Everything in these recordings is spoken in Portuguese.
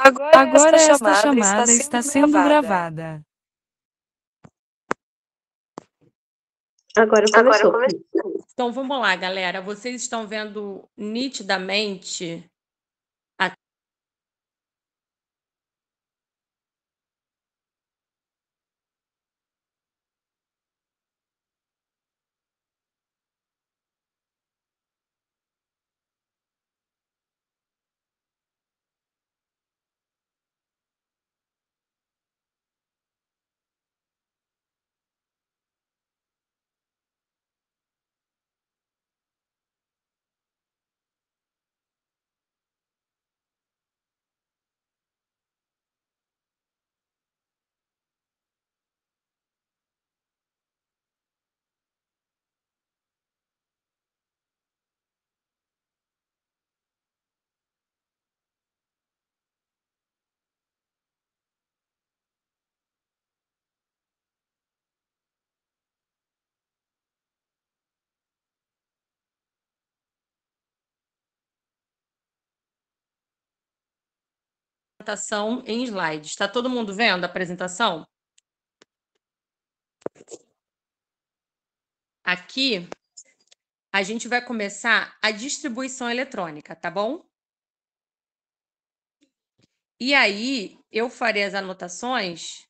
Agora esta chamada está sendo gravada. Agora começou. Então, vamos lá, galera. Vocês estão vendo nitidamente a apresentação em slides. Está todo mundo vendo a apresentação? Aqui, a gente vai começar a distribuição eletrônica, tá bom? E aí, eu farei as anotações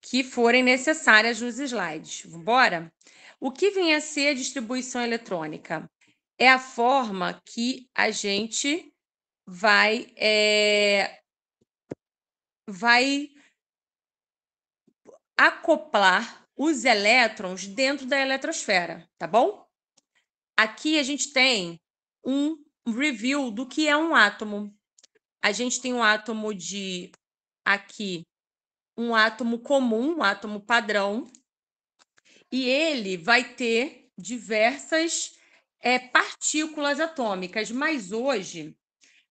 que forem necessárias nos slides. Bora? O que vem a ser a distribuição eletrônica? É a forma que a gente vai acoplar os elétrons dentro da eletrosfera, tá bom? Aqui a gente tem um review do que é um átomo. A gente tem um átomo um átomo comum, um átomo padrão, e ele vai ter diversas partículas atômicas, mas hoje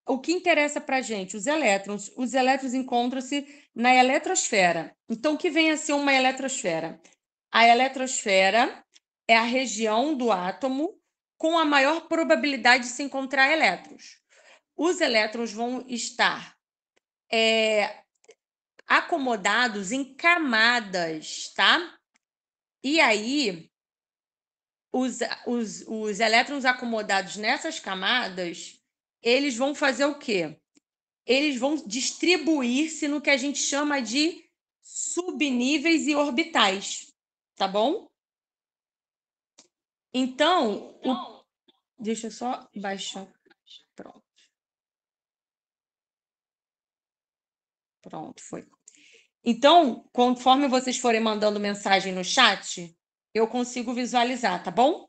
o que interessa para a gente? Os elétrons. Os elétrons encontram-se na eletrosfera. Então, o que vem a ser uma eletrosfera? A eletrosfera é a região do átomo com a maior probabilidade de se encontrar elétrons. Os elétrons vão estar acomodados em camadas, tá? E aí, os elétrons acomodados nessas camadas, eles vão fazer o quê? Eles vão distribuir-se no que a gente chama de subníveis e orbitais, tá bom? Então, deixa eu só baixar. Pronto. Pronto, foi. Então, conforme vocês forem mandando mensagem no chat, eu consigo visualizar, tá bom?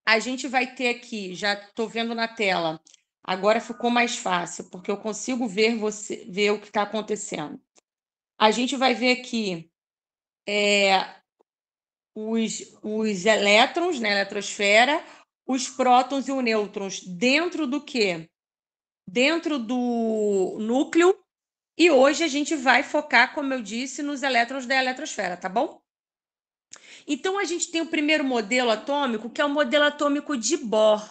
A gente vai ter aqui, já estou vendo na tela, agora ficou mais fácil, porque eu consigo ver o que está acontecendo. A gente vai ver aqui os elétrons na eletrosfera, os prótons e os nêutrons dentro do quê? Dentro do núcleo. E hoje a gente vai focar, como eu disse, nos elétrons da eletrosfera, tá bom? Então, a gente tem o primeiro modelo atômico, que é o modelo atômico de Bohr.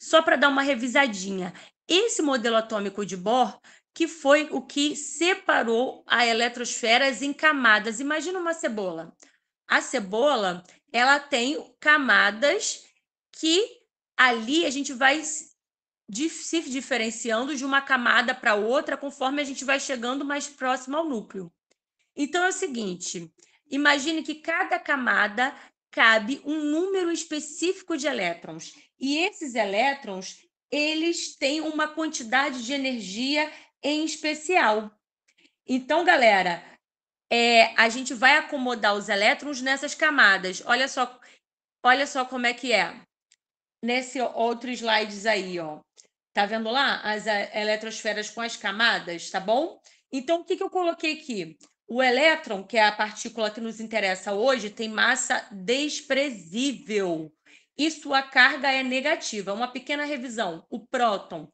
Só para dar uma revisadinha. Esse modelo atômico de Bohr, que foi o que separou a eletrosfera em camadas. Imagina uma cebola. A cebola, ela tem camadas que ali a gente vai se diferenciando de uma camada para outra conforme a gente vai chegando mais próximo ao núcleo. Então, é o seguinte, imagine que cada camada cabe um número específico de elétrons. E esses elétrons, eles têm uma quantidade de energia em especial. Então, galera, a gente vai acomodar os elétrons nessas camadas. Olha só como é que é. Nesse outro slides aí, ó. Tá vendo lá as eletrosferas com as camadas, tá bom? Então, o que eu coloquei aqui? O elétron, que é a partícula que nos interessa hoje, tem massa desprezível e sua carga é negativa. Uma pequena revisão. O próton,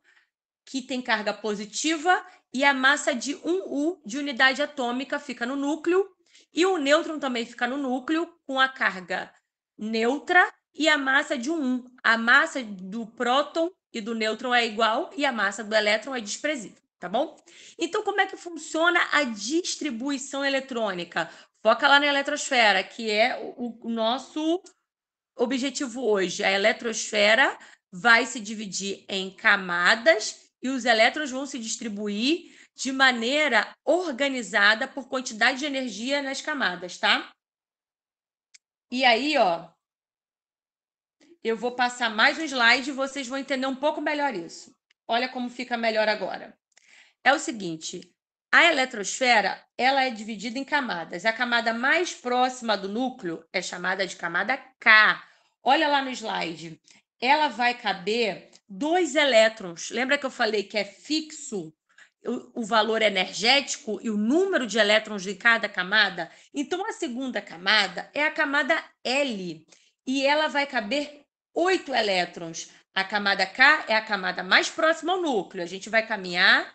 que tem carga positiva, e a massa de 1U de unidade atômica fica no núcleo, e o nêutron também fica no núcleo com a carga neutra e a massa de um 1. A massa do próton e do nêutron é igual e a massa do elétron é desprezível, tá bom? Então, como é que funciona a distribuição eletrônica? Foca lá na eletrosfera, que é o nosso objetivo hoje. A eletrosfera vai se dividir em camadas e os elétrons vão se distribuir de maneira organizada por quantidade de energia nas camadas, tá? E aí, ó, eu vou passar mais um slide e vocês vão entender um pouco melhor isso. Olha como fica melhor agora. É o seguinte, a eletrosfera, ela é dividida em camadas. A camada mais próxima do núcleo é chamada de camada K. Olha lá no slide. Ela vai caber 2 elétrons. Lembra que eu falei que é fixo o valor energético e o número de elétrons de cada camada? Então, a segunda camada é a camada L. E ela vai caber 8 elétrons. A camada K é a camada mais próxima ao núcleo. A gente vai caminhar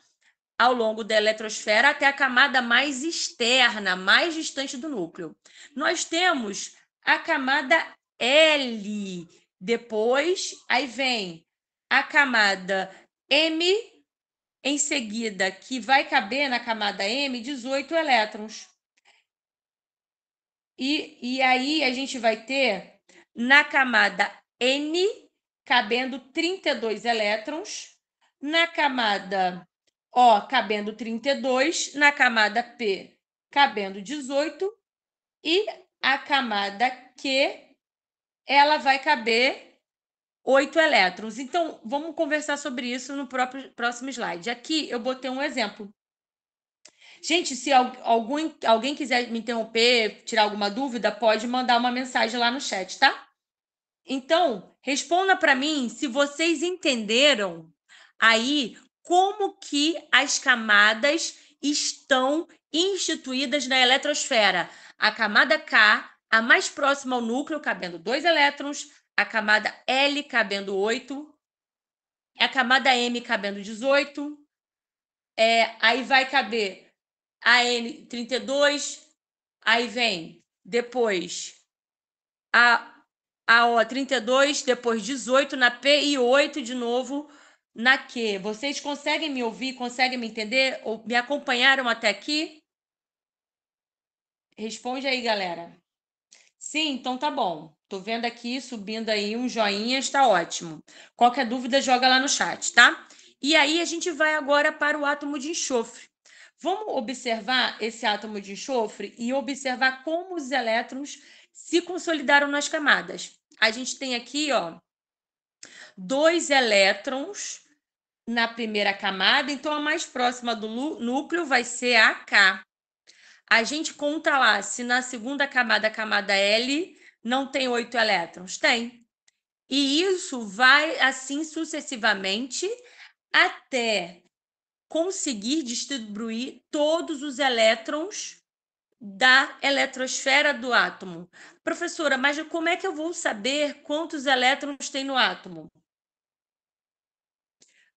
ao longo da eletrosfera até a camada mais externa, mais distante do núcleo. Nós temos a camada L. Depois, aí vem a camada M, em seguida, que vai caber na camada M 18 elétrons. E aí a gente vai ter na camada N cabendo 32 elétrons, na camada O cabendo 32, na camada P cabendo 18 e a camada Q ela vai caber 8 elétrons. Então, vamos conversar sobre isso no próximo slide. Aqui eu botei um exemplo. Gente, se alguém quiser me interromper, tirar alguma dúvida, pode mandar uma mensagem lá no chat, tá? Então, responda para mim se vocês entenderam aí como que as camadas estão instituídas na eletrosfera. A camada K, a mais próxima ao núcleo, cabendo 2 elétrons, a camada L cabendo 8, a camada M cabendo 18, aí vai caber a N 32, aí vem depois a O 32, depois 18 na P e 8 de novo na Q. Vocês conseguem me ouvir, conseguem me entender? Ou me acompanharam até aqui? Responde aí, galera. Sim, então tá bom. Tô vendo aqui, subindo aí um joinha, está ótimo. Qualquer dúvida, joga lá no chat, tá? E aí a gente vai agora para o átomo de enxofre. Vamos observar esse átomo de enxofre e observar como os elétrons se consolidaram nas camadas. A gente tem aqui, ó, 2 elétrons na primeira camada, então a mais próxima do núcleo vai ser a K. A gente conta lá se na segunda camada, a camada L, não tem 8 elétrons. Tem. E isso vai assim sucessivamente até conseguir distribuir todos os elétrons da eletrosfera do átomo. Professora, mas como é que eu vou saber quantos elétrons tem no átomo?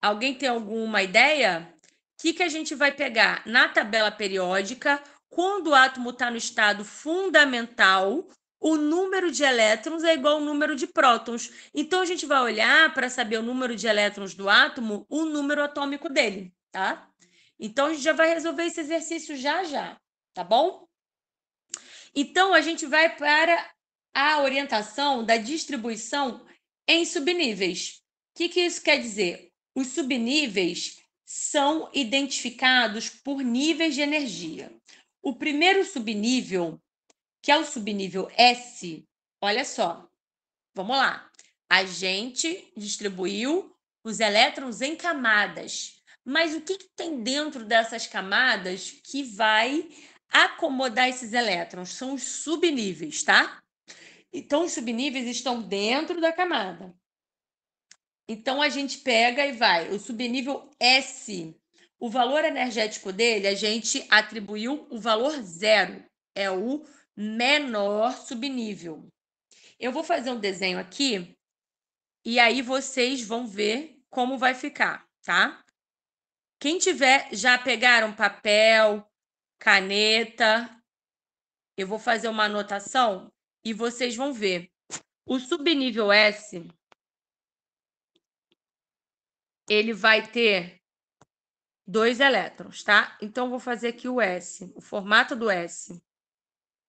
Alguém tem alguma ideia? O que a gente vai pegar na tabela periódica? Quando o átomo está no estado fundamental, o número de elétrons é igual ao número de prótons. Então, a gente vai olhar para saber o número de elétrons do átomo, o número atômico dele, tá? Então, a gente já vai resolver esse exercício já, tá bom? Então, a gente vai para a orientação da distribuição em subníveis. O que isso quer dizer? Os subníveis são identificados por níveis de energia. O primeiro subnível, que é o subnível S, olha só, vamos lá. A gente distribuiu os elétrons em camadas. Mas o que tem dentro dessas camadas que vai acomodar esses elétrons? São os subníveis, tá? Então, os subníveis estão dentro da camada. Então, a gente pega e vai. O subnível S, o valor energético dele, a gente atribuiu o valor 0. É o menor subnível. Eu vou fazer um desenho aqui e aí vocês vão ver como vai ficar, tá? Quem tiver, já pegaram papel, caneta, eu vou fazer uma anotação e vocês vão ver. O subnível S, ele vai ter 2 elétrons, tá? Então, vou fazer aqui o S. O formato do S,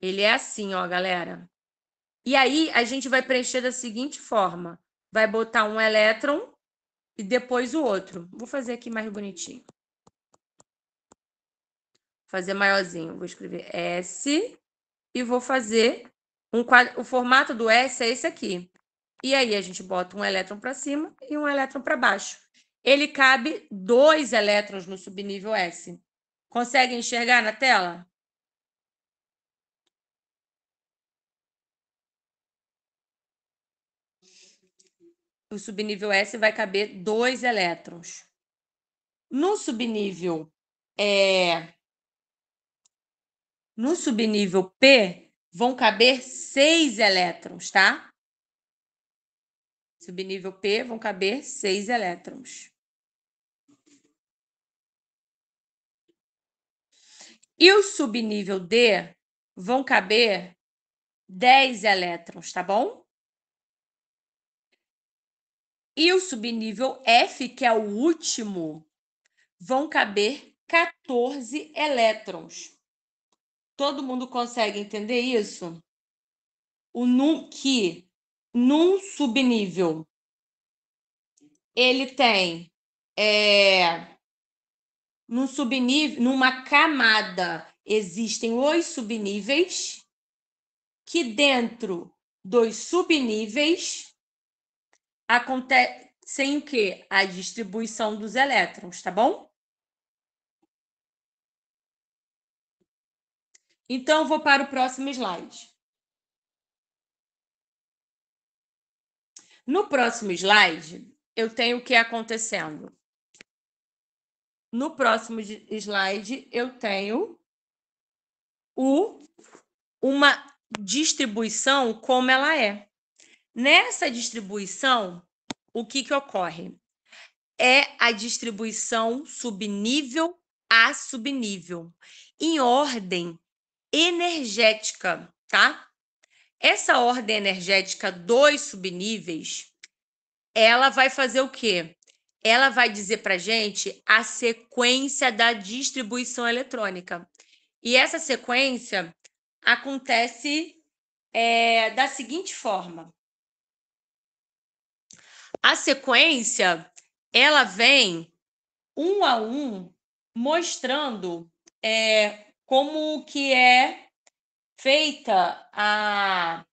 ele é assim, ó, galera. E aí, a gente vai preencher da seguinte forma. Vai botar um elétron e depois o outro. Vou fazer aqui mais bonitinho. Vou fazer maiorzinho. Vou escrever S e vou fazer um quadro. O formato do S é esse aqui. E aí, a gente bota um elétron para cima e um elétron para baixo. Ele cabe 2 elétrons no subnível S. Consegue enxergar na tela? O subnível S vai caber 2 elétrons. No subnível P, vão caber 6 elétrons, tá? Subnível P, vão caber 6 elétrons. E o subnível D, vão caber 10 elétrons, tá bom? E o subnível F, que é o último, vão caber 14 elétrons. Todo mundo consegue entender isso? Que num subnível ele tem numa camada existem os subníveis, que dentro dos subníveis acontecem o quê? A distribuição dos elétrons, tá bom? Então, vou para o próximo slide. No próximo slide, eu tenho o que acontecendo? No próximo slide, eu tenho uma distribuição como ela é. Nessa distribuição, o que ocorre? É a distribuição subnível a subnível, em ordem energética, tá? Essa ordem energética dos subníveis, ela vai fazer o quê? Ela vai dizer para a gente a sequência da distribuição eletrônica. E essa sequência acontece da seguinte forma. A sequência, ela vem um a um, mostrando como que é feita a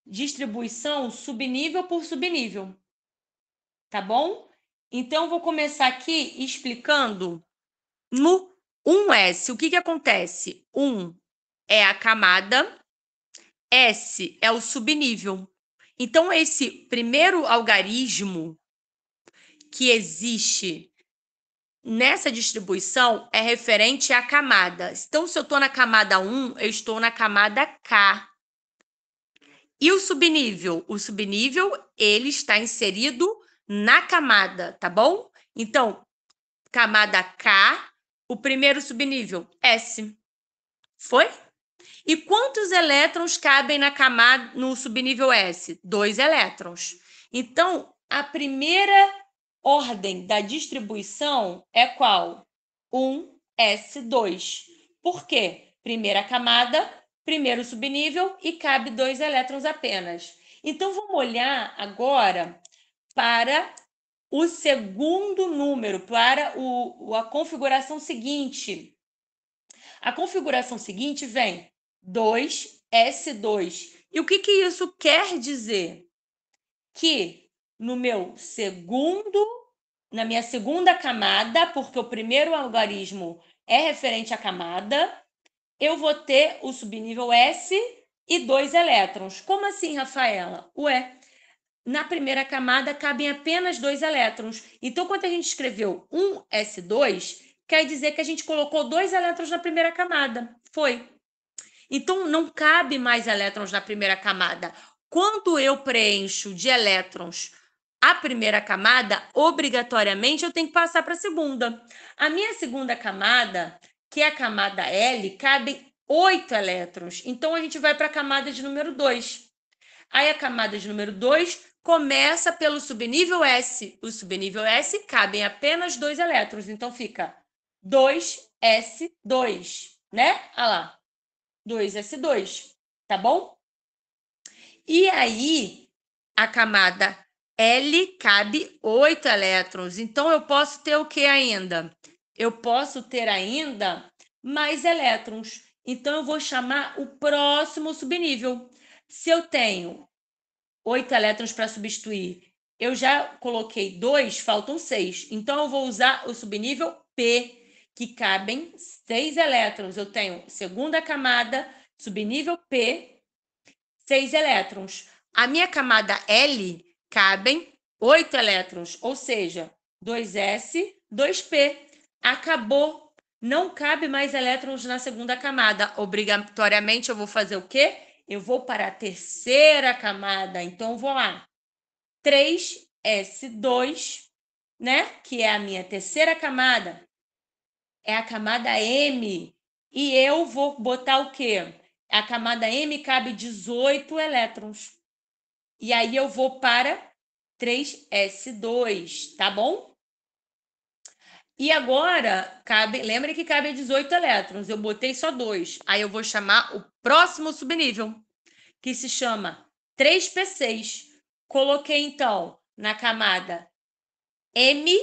distribuição subnível por subnível, tá bom? Então, vou começar aqui explicando no 1S. O que acontece? 1 é a camada, S é o subnível. Então, esse primeiro algarismo que existe nessa distribuição é referente à camada. Então, se eu estou na camada 1, eu estou na camada K. E o subnível? O subnível, ele está inserido na camada, tá bom? Então, camada K, o primeiro subnível, S. Foi? E quantos elétrons cabem no subnível S? 2 elétrons. Então, a primeira ordem da distribuição é qual? 1s2. Por quê? Primeira camada, primeiro subnível e cabe 2 elétrons apenas. Então, vamos olhar agora para o segundo número, para a configuração seguinte. A configuração seguinte vem 2s2. E o que isso quer dizer? Que na minha segunda camada, porque o primeiro algarismo é referente à camada, eu vou ter o subnível S e 2 elétrons. Como assim, Rafaela? Ué, na primeira camada cabem apenas 2 elétrons. Então, quando a gente escreveu 1s2, quer dizer que a gente colocou 2 elétrons na primeira camada. Foi. Então, não cabe mais elétrons na primeira camada. Quando eu preencho de elétrons a primeira camada, obrigatoriamente eu tenho que passar para a segunda. A minha segunda camada, que é a camada L, cabem 8 elétrons. Então, a gente vai para a camada de número 2. Aí, a camada de número 2 começa pelo subnível S. O subnível S cabem apenas 2 elétrons. Então, fica 2S2, né? Olha lá, 2S2, tá bom? E aí, a camada L cabe 8 elétrons. Então, eu posso ter o que ainda? Eu posso ter ainda mais elétrons. Então, eu vou chamar o próximo subnível. Se eu tenho 8 elétrons para substituir, eu já coloquei 2, faltam 6. Então, eu vou usar o subnível P, que cabem 6 elétrons. Eu tenho segunda camada, subnível P, 6 elétrons. A minha camada L cabem 8 elétrons, ou seja, 2S, 2P. Acabou. Não cabe mais elétrons na segunda camada. Obrigatoriamente, eu vou fazer o quê? Eu vou para a terceira camada. Então, vou lá. 3S2, né? Que é a minha terceira camada. É a camada M. E eu vou botar o quê? A camada M cabe 18 elétrons. E aí eu vou para 3S2, tá bom? E agora, lembra que cabe 18 elétrons. Eu botei só 2. Aí eu vou chamar o próximo subnível, que se chama 3P6. Coloquei, então, na camada M,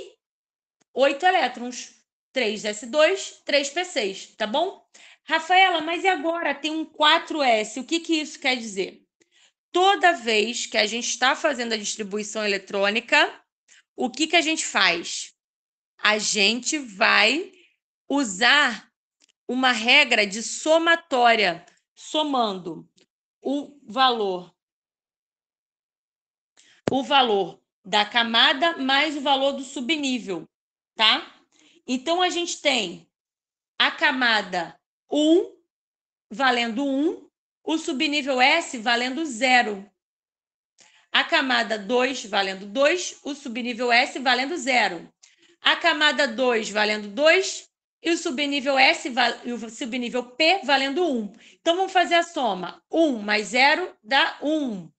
8 elétrons. 3S2, 3P6, tá bom? Rafaela, mas e agora? Tem um 4S. O que isso quer dizer? Toda vez que a gente está fazendo a distribuição eletrônica, o que a gente faz? A gente vai usar uma regra de somatória, somando o valor da camada mais o valor do subnível, tá? Então, a gente tem a camada 1 valendo 1, o subnível S valendo 0. A camada 2 valendo 2, o subnível S valendo 0. A camada 2 valendo 2 e o subnível S e o subnível P valendo 1. Então, vamos fazer a soma. 1 mais 0 dá 1.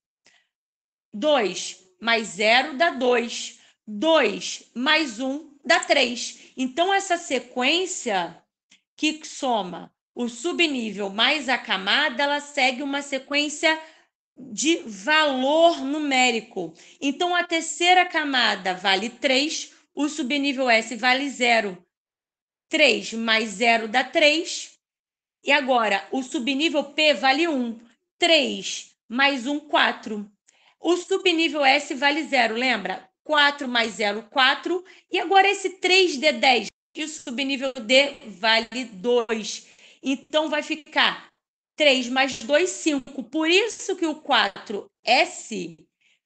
2 mais 0 dá 2. 2 mais 1 dá 3. Então, essa sequência que soma o subnível mais a camada, ela segue uma sequência de valor numérico. Então, a terceira camada vale 3, o subnível S vale 0. 3 mais 0 dá 3. E agora, o subnível P vale 1. 3 mais 1, 4. O subnível S vale 0, lembra? 4 mais 0, 4. E agora esse 3D, 10. E o subnível D vale 2. Então, vai ficar 3 mais 2, 5. Por isso que o 4S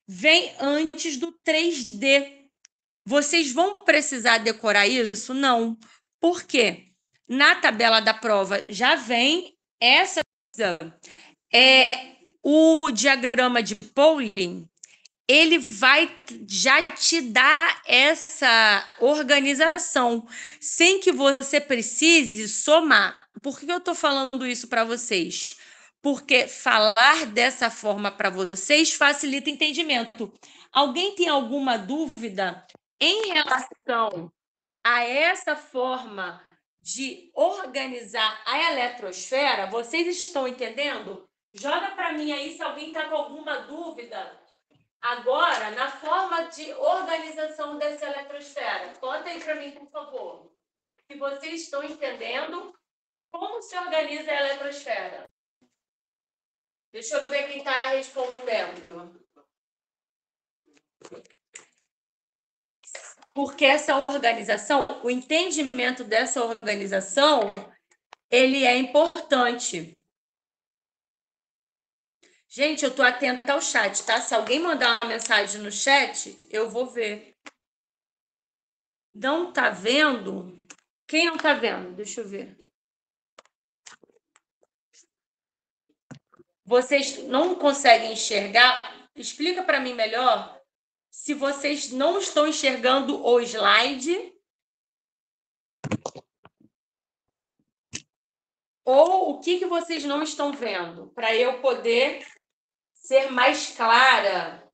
vem antes do 3D. Vocês vão precisar decorar isso? Não. Por quê? Na tabela da prova já vem essa coisa. O diagrama de Pauling, ele vai já te dar essa organização, sem que você precise somar. Por que eu estou falando isso para vocês? Porque falar dessa forma para vocês facilita o entendimento. Alguém tem alguma dúvida em relação a essa forma de organizar a eletrosfera? Vocês estão entendendo? Joga para mim aí se alguém está com alguma dúvida agora na forma de organização dessa eletrosfera. Conta aí para mim, por favor. Se vocês estão entendendo como se organiza a eletrosfera. Deixa eu ver quem está respondendo. Porque essa organização, o entendimento dessa organização, ele é importante. Gente, eu estou atenta ao chat, tá? Se alguém mandar uma mensagem no chat, eu vou ver. Não tá vendo? Quem não tá vendo? Deixa eu ver. Vocês não conseguem enxergar? Explica para mim melhor se vocês não estão enxergando o slide ou o O que vocês não estão vendo? Para eu poder ser mais clara.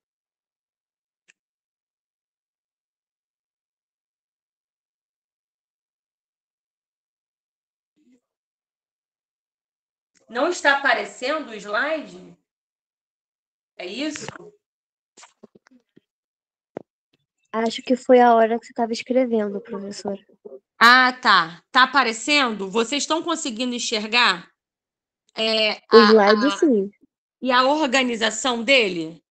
Não está aparecendo o slide? É isso? Acho que foi a hora que você estava escrevendo, professora. Ah, tá. Tá aparecendo? Vocês estão conseguindo enxergar? O slide, sim. E a organização dele?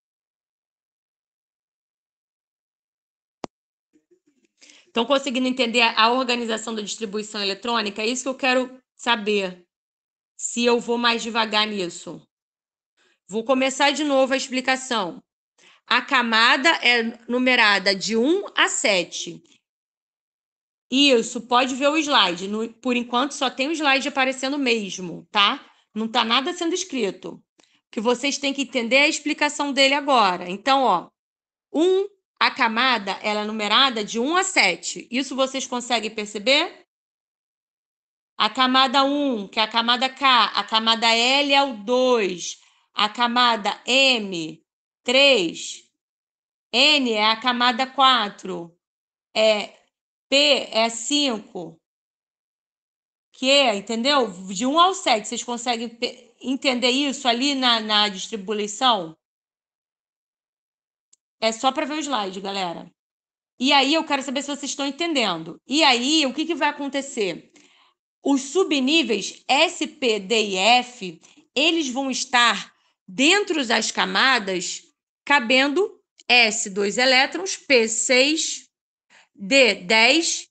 Estão conseguindo entender a organização da distribuição eletrônica? É isso que eu quero saber. Se eu vou mais devagar nisso. Vou começar de novo a explicação. A camada é numerada de 1 a 7. Isso, pode ver o slide. Por enquanto, só tem o slide aparecendo mesmo, tá? Não está nada sendo escrito. O que vocês têm que entender é a explicação dele agora. Então, ó, a camada ela é numerada de 1 a 7. Isso vocês conseguem perceber? A camada 1, que é a camada K, a camada L é o 2, a camada M, 3, N é a camada 4, P é 5, entendeu? De 1 ao 7, vocês conseguem entender isso ali na distribuição? É só para ver o slide, galera. E aí eu quero saber se vocês estão entendendo. E aí, o que vai acontecer? Os subníveis S, P, D e F, eles vão estar dentro das camadas cabendo S, 2 elétrons, P, 6, D, 10,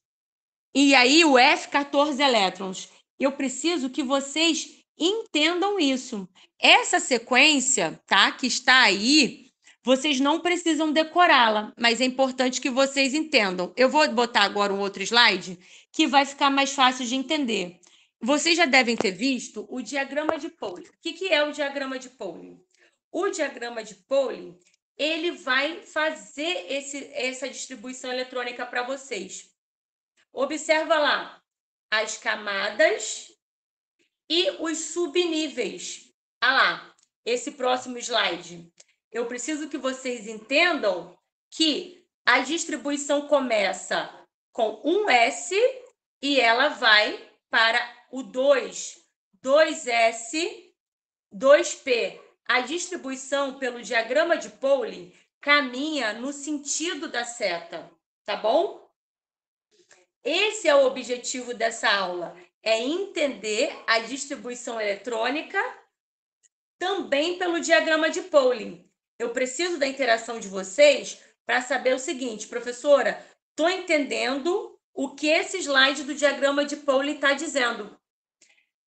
e aí o F, 14 elétrons. Eu preciso que vocês entendam isso. Essa sequência, tá, que está aí, vocês não precisam decorá-la, mas é importante que vocês entendam. Eu vou botar agora um outro slide que vai ficar mais fácil de entender. Vocês já devem ter visto o diagrama de Pauli. O que é o diagrama de Pauli? O diagrama de Pauli, ele vai fazer essa distribuição eletrônica para vocês. Observa lá as camadas e os subníveis. Ah lá, esse próximo slide. Eu preciso que vocês entendam que a distribuição começa com um S e ela vai para o 2, 2S, 2P. A distribuição pelo diagrama de Pauli caminha no sentido da seta, tá bom? Esse é o objetivo dessa aula, é entender a distribuição eletrônica também pelo diagrama de Pauli. Eu preciso da interação de vocês para saber o seguinte, professora, estou entendendo o que esse slide do diagrama de Pauli está dizendo.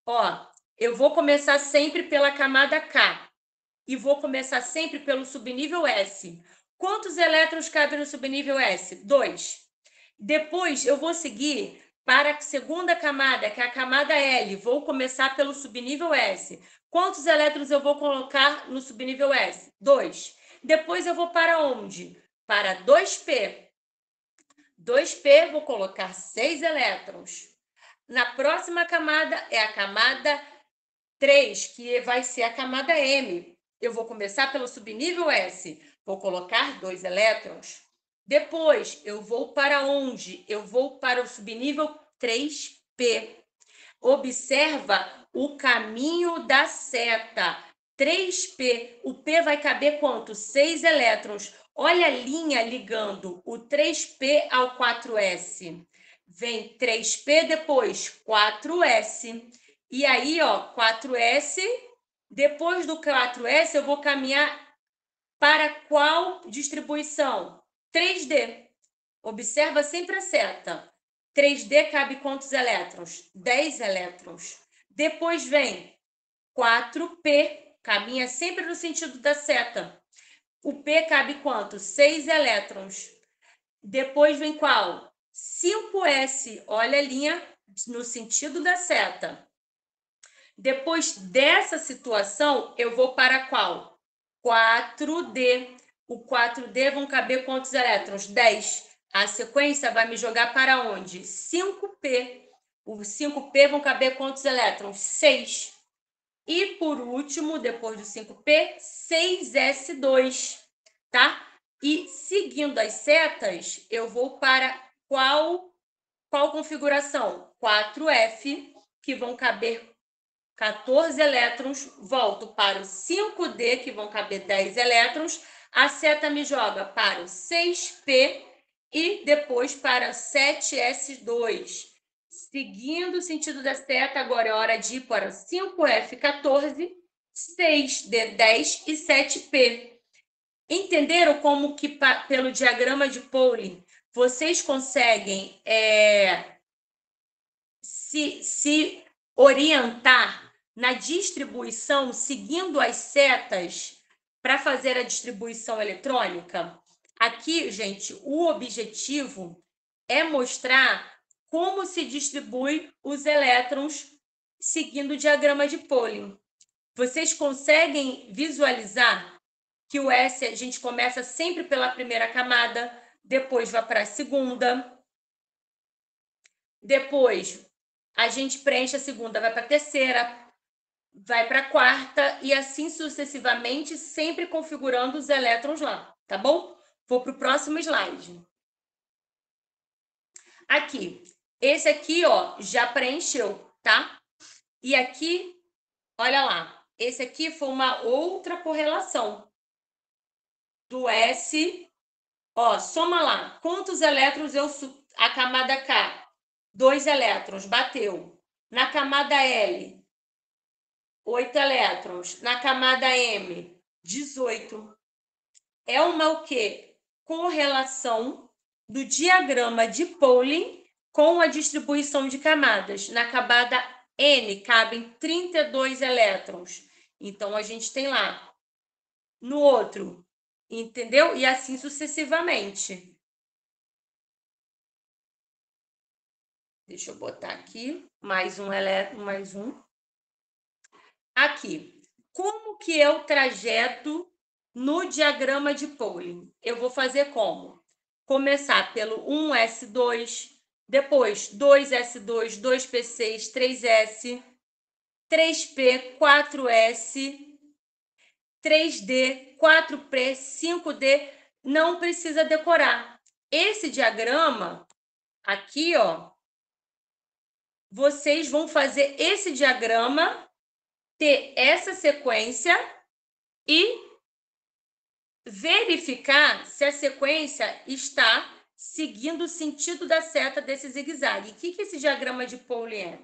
Ó, eu vou começar sempre pela camada K e vou começar sempre pelo subnível S. Quantos elétrons cabem no subnível S? 2. Depois, eu vou seguir para a segunda camada, que é a camada L. Vou começar pelo subnível S. Quantos elétrons eu vou colocar no subnível S? 2. Depois, eu vou para onde? Para 2P. 2P, vou colocar 6 elétrons. Na próxima camada, é a camada 3, que vai ser a camada M. Eu vou começar pelo subnível S. Vou colocar 2 elétrons. Depois, eu vou para onde? Eu vou para o subnível 3P. Observa o caminho da seta. 3P. O P vai caber quanto? 6 elétrons. Olha a linha ligando o 3P ao 4S. Vem 3P, depois 4S. E aí, ó, 4S. Depois do 4S, eu vou caminhar para qual distribuição? 3D. Observa sempre a seta. 3D cabe quantos elétrons? 10 elétrons. Depois vem 4P, caminha sempre no sentido da seta. O P cabe quanto? 6 elétrons. Depois vem qual? 5S, olha a linha no sentido da seta. Depois dessa situação, eu vou para qual? 4D. O 4D vão caber quantos elétrons? 10. A sequência vai me jogar para onde? 5P. O 5P vão caber quantos elétrons? 6. E, por último, depois do 5P, 6S2, tá? E, seguindo as setas, eu vou para qual configuração? 4F, que vão caber 14 elétrons. Volto para o 5D, que vão caber 10 elétrons. A seta me joga para o 6P e depois para o 7S2. Seguindo o sentido da seta, agora é hora de ir para 5F14, 6D10 e 7P. Entenderam como que, pelo diagrama de Pauling, vocês conseguem se orientar na distribuição, seguindo as setas para fazer a distribuição eletrônica? Aqui, gente, o objetivo é mostrar como se distribui os elétrons seguindo o diagrama de Pauling. Vocês conseguem visualizar que o S a gente começa sempre pela primeira camada, depois vai para a segunda, depois a gente preenche a segunda, vai para a terceira, vai para a quarta e assim sucessivamente, sempre configurando os elétrons lá, tá bom? Vou para o próximo slide. Aqui, esse aqui, ó, já preencheu, tá? E aqui, olha lá, esse aqui foi uma outra correlação do S. Ó, soma lá, quantos elétrons a camada K? 2 elétrons, bateu. Na camada L, 8 elétrons. Na camada M, 18. É uma o quê? Correlação do diagrama de Pauling com a distribuição de camadas. Na camada N, cabem 32 elétrons. Então, a gente tem lá. No outro, entendeu? E assim sucessivamente. Deixa eu botar aqui, mais um elétron, mais um. Aqui, como que é o trajeto no diagrama de Pauling? Eu vou fazer como? Começar pelo 1S2, depois 2S2, 2P6, 3S, 3P, 4S, 3D, 4P, 5D. Não precisa decorar. Esse diagrama aqui, ó, vocês vão fazer esse diagrama ter essa sequência e verificar se a sequência está seguindo o sentido da seta desse zigue-zague. O que esse diagrama de Pauling é?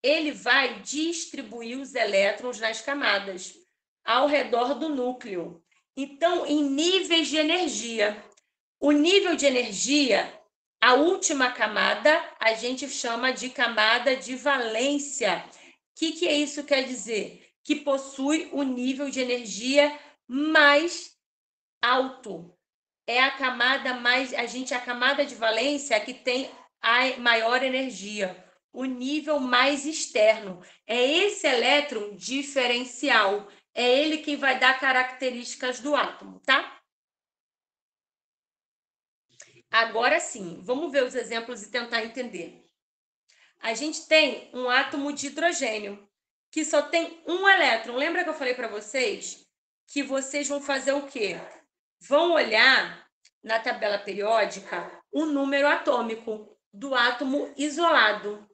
Ele vai distribuir os elétrons nas camadas ao redor do núcleo. Então, em níveis de energia. O nível de energia, a última camada, a gente chama de camada de valência. O que é isso quer dizer? Que possui o nível de energia mais alto. É a camada mais... a camada de valência é a que tem a maior energia. O nível mais externo. É esse elétron diferencial. É ele quem vai dar características do átomo, tá? Agora sim, vamos ver os exemplos e tentar entender. A gente tem um átomo de hidrogênio, que só tem um elétron. Lembra que eu falei para vocês que vocês vão fazer o quê? Vão olhar na tabela periódica o número atômico do átomo isolado.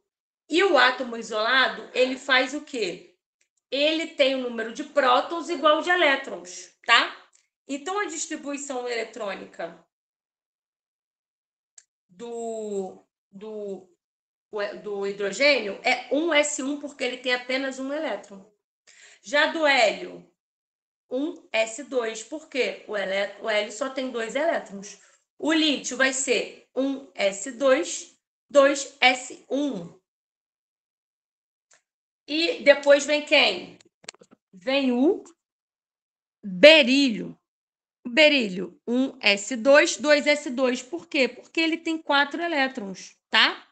E o átomo isolado, ele faz o quê? Ele tem o número de prótons igual de elétrons, tá? Então, a distribuição eletrônica do hidrogênio é 1s1, porque ele tem apenas um elétron. Já do hélio, 1s2, porque o hélio só tem 2 elétrons. O lítio vai ser 1s2, 2s1. E depois vem quem? Vem o berílio. O berílio, 1s2, 2s2. Por quê? Porque ele tem 4 elétrons, tá?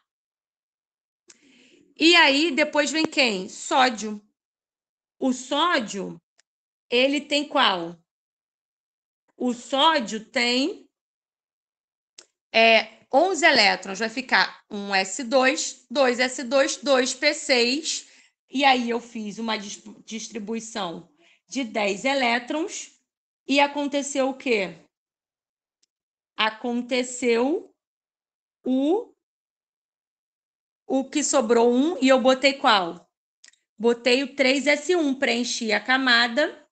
E aí, depois vem quem? Sódio. O sódio, ele tem qual? O sódio tem 11 elétrons. Vai ficar 1s2, 2s2, 2p6, E aí eu fiz uma distribuição de 10 elétrons e aconteceu o quê? Aconteceu o que sobrou 1 e eu botei qual? Botei o 3s1, preenchi a camada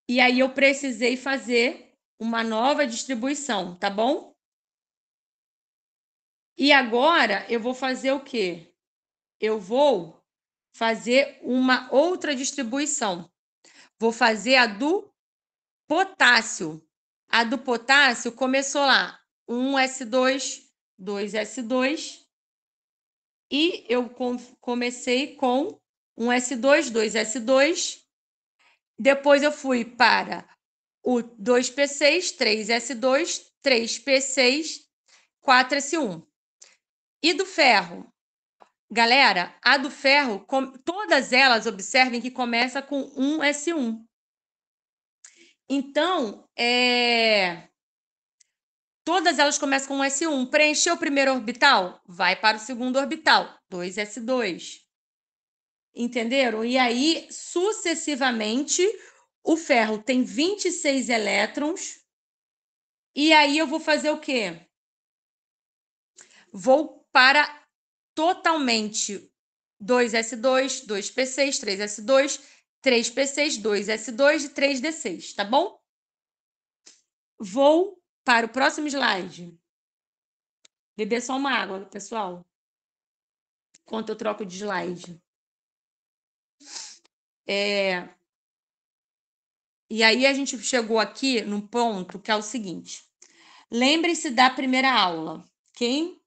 e aí eu precisei fazer uma nova distribuição, tá bom? E agora eu vou fazer o quê? Eu vou fazer uma outra distribuição. Vou fazer a do potássio. A do potássio começou lá, 1s2, 2s2, e eu comecei com 1s2, 2s2, depois eu fui para o 2p6, 3s2, 3p6, 4s1. E do ferro? Galera, a do ferro, todas elas, observem que começa com 1s1. Então, todas elas começam com S1. Preencheu o primeiro orbital? Vai para o segundo orbital, 2s2. Entenderam? E aí, sucessivamente, o ferro tem 26 elétrons. E aí eu vou fazer o quê? Vou para totalmente 2s2, 2p6, 3s2, 3p6, 2s2 e 3d6, tá bom? Vou para o próximo slide. Beber só uma água, pessoal. Enquanto eu troco de slide. E aí a gente chegou aqui num ponto que é o seguinte. Lembre-se da primeira aula. Quem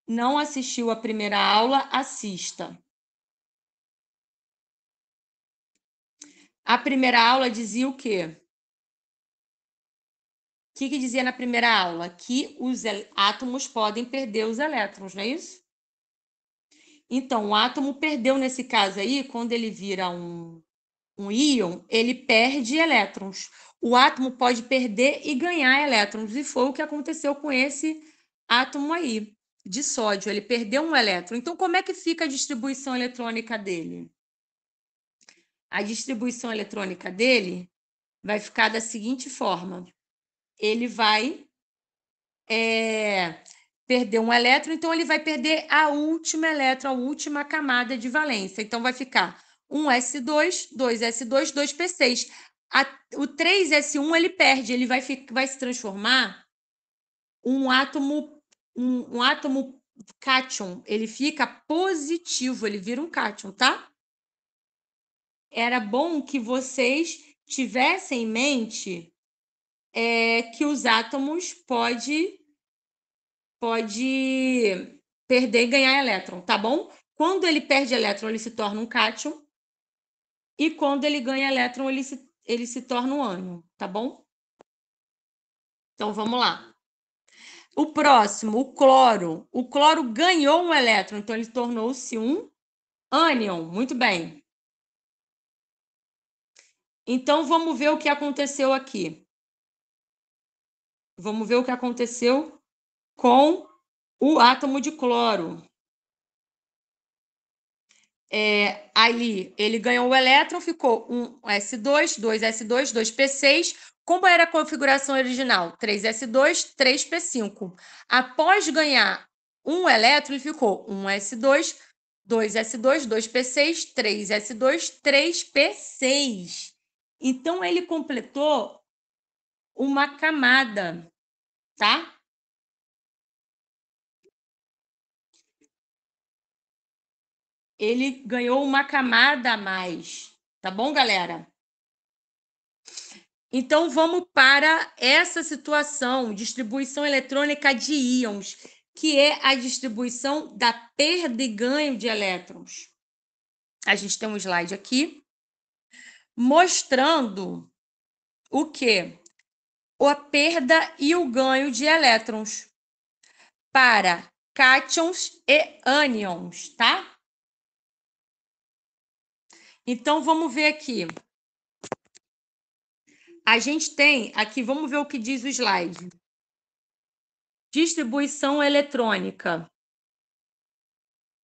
não assistiu a primeira aula, assista. A primeira aula dizia o quê? O que dizia na primeira aula? Que os átomos podem perder os elétrons, não é isso? Então, o átomo perdeu nesse caso aí, quando ele vira um íon, ele perde elétrons. O átomo pode perder e ganhar elétrons, e foi o que aconteceu com esse átomo aí, de sódio. Ele perdeu um elétron. Então, como é que fica a distribuição eletrônica dele? A distribuição eletrônica dele vai ficar da seguinte forma. Ele vai perder um elétron, então ele vai perder a última elétron, a última camada de valência. Então, vai ficar 1s2, 2s2, 2p6. O 3s1 ele perde, ele vai se transformar um átomo cátion. Ele fica positivo, ele vira um cátion, tá? Era bom que vocês tivessem em mente que os átomos pode perder e ganhar elétron, tá bom? Quando ele perde elétron, ele se torna um cátion. E quando ele ganha elétron, ele se torna um ânion, tá bom? Então, vamos lá. O próximo, o cloro. O cloro ganhou um elétron, então ele tornou-se um ânion. Muito bem. Então, vamos ver o que aconteceu aqui. Vamos ver o que aconteceu com o átomo de cloro. Ali, ele ganhou o elétron, ficou um S2, 2S2, 2P6. Como era a configuração original? 3S2, 3P5. Após ganhar um elétron, ele ficou 1S2, 2S2, 2P6, 3S2, 3P6. Então, ele completou uma camada, tá? Ele ganhou uma camada a mais, tá bom, galera? Então, vamos para essa situação, distribuição eletrônica de íons, que é a distribuição da perda e ganho de elétrons. A gente tem um slide aqui mostrando o quê? A perda e o ganho de elétrons para cátions e ânions, tá? Então, vamos ver aqui. A gente tem aqui, vamos ver o que diz o slide. Distribuição eletrônica.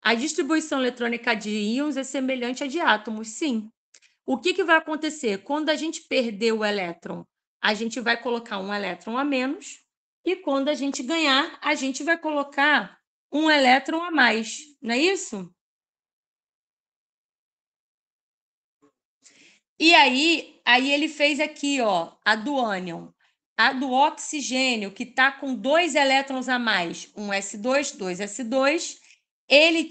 A distribuição eletrônica de íons é semelhante à de átomos, sim. O que vai acontecer? Quando a gente perder o elétron, a gente vai colocar um elétron a menos, e quando a gente ganhar, a gente vai colocar um elétron a mais, não é isso? E aí ele fez aqui, ó, a do ânion. A do oxigênio, que está com 2 elétrons a mais, um S2, 2 S2, ele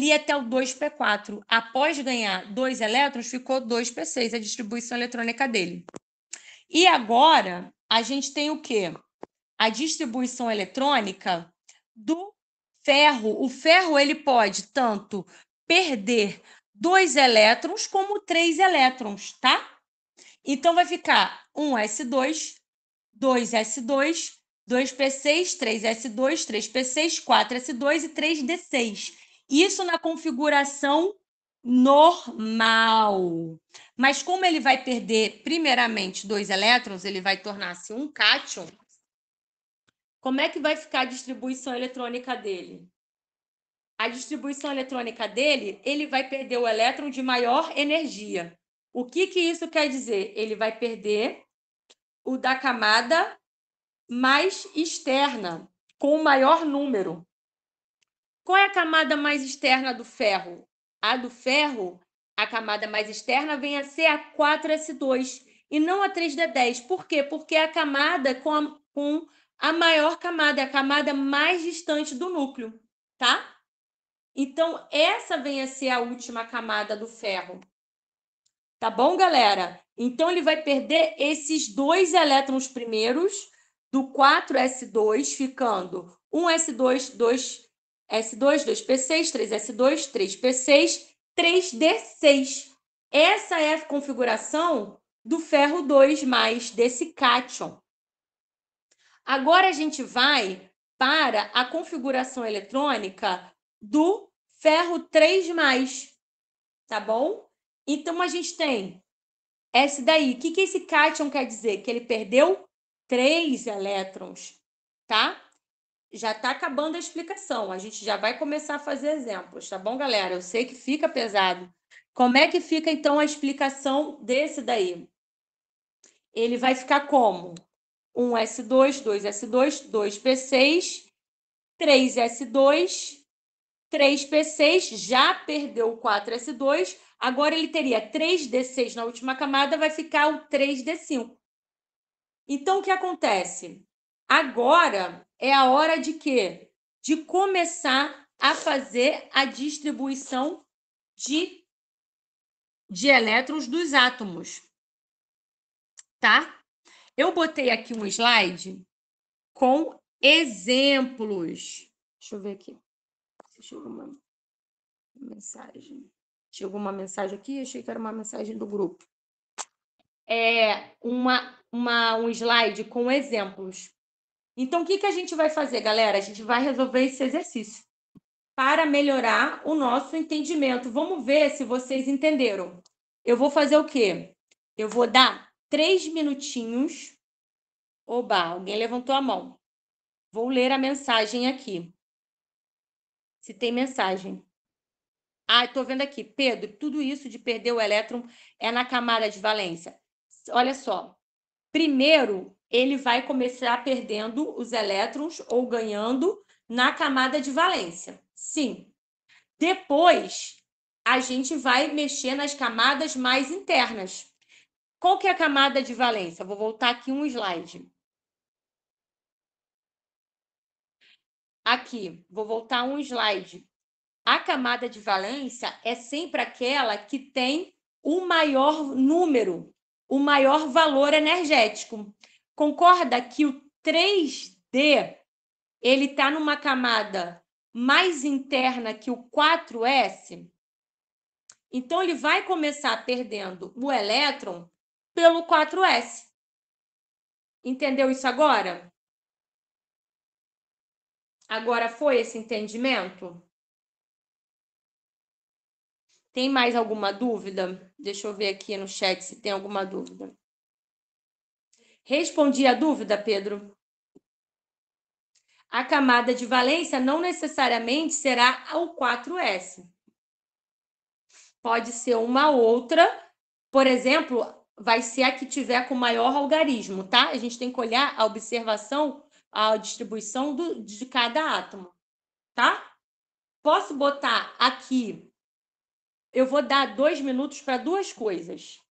ia até o 2p4. Após ganhar 2 elétrons, ficou 2p6, a distribuição eletrônica dele. E agora, a gente tem o quê? A distribuição eletrônica do ferro. O ferro ele pode tanto perder 2 elétrons como 3 elétrons, tá? Então, vai ficar 1s2, 2s2, 2p6, 3s2, 3p6, 4s2 e 3d6. Isso na configuração normal. Mas como ele vai perder, primeiramente, 2 elétrons, ele vai tornar-se um cátion. Como é que vai ficar a distribuição eletrônica dele? A distribuição eletrônica dele, ele vai perder o elétron de maior energia. O que isso quer dizer? Ele vai perder o da camada mais externa, com o maior número. Qual é a camada mais externa do ferro? A do ferro, a camada mais externa vem a ser a 4s2 e não a 3d10. Por quê? Porque é a camada com a maior camada, é a camada mais distante do núcleo, tá? Então, essa vem a ser a última camada do ferro. Tá bom, galera? Então, ele vai perder esses 2 elétrons primeiros do 4s2, ficando 1s2, 2s2, 2p6, 3s2, 3p6, 3d6. Essa é a configuração do ferro 2+, desse cátion. Agora, a gente vai para a configuração eletrônica do ferro 3+, tá bom? Então, a gente tem esse daí. O que esse cátion quer dizer? Que ele perdeu 3 elétrons, tá? Já está acabando a explicação. A gente já vai começar a fazer exemplos, tá bom, galera? Eu sei que fica pesado. Como é que fica, então, a explicação desse daí? Ele vai ficar como? 1s2, 2s2, 2p6, 3s2, 3p6, já perdeu o 4s2, agora ele teria 3d6 na última camada, vai ficar o 3d5. Então, o que acontece? Agora é a hora de quê? De começar a fazer a distribuição de elétrons dos átomos, tá? Eu botei aqui um slide com exemplos. Deixa eu ver aqui. Chegou uma mensagem. Chegou uma mensagem aqui, achei que era uma mensagem do grupo. É um slide com exemplos. Então, o que a gente vai fazer, galera? A gente vai resolver esse exercício para melhorar o nosso entendimento. Vamos ver se vocês entenderam. Eu vou fazer o quê? Eu vou dar 3 minutinhos. Oba, alguém levantou a mão. Vou ler a mensagem aqui. Se tem mensagem. Ah, estou vendo aqui. Pedro, tudo isso de perder o elétron é na camada de valência. Olha só. Primeiro, ele vai começar perdendo os elétrons ou ganhando na camada de valência. Sim. Depois, a gente vai mexer nas camadas mais internas. Qual que é a camada de valência? Vou voltar aqui um slide. Aqui, vou voltar um slide. A camada de valência é sempre aquela que tem o maior número, o maior valor energético. Concorda que o 3D ele está numa camada mais interna que o 4S? Então, ele vai começar perdendo o elétron pelo 4S. Entendeu isso agora? Agora foi esse entendimento? Tem mais alguma dúvida? Deixa eu ver aqui no chat se tem alguma dúvida. Respondi a dúvida, Pedro? A camada de valência não necessariamente será o 4S. Pode ser uma outra, por exemplo, vai ser a que tiver com maior algarismo, tá? A gente tem que olhar a observação, a distribuição de cada átomo, tá? Posso botar aqui, eu vou dar 2 minutos para duas coisas.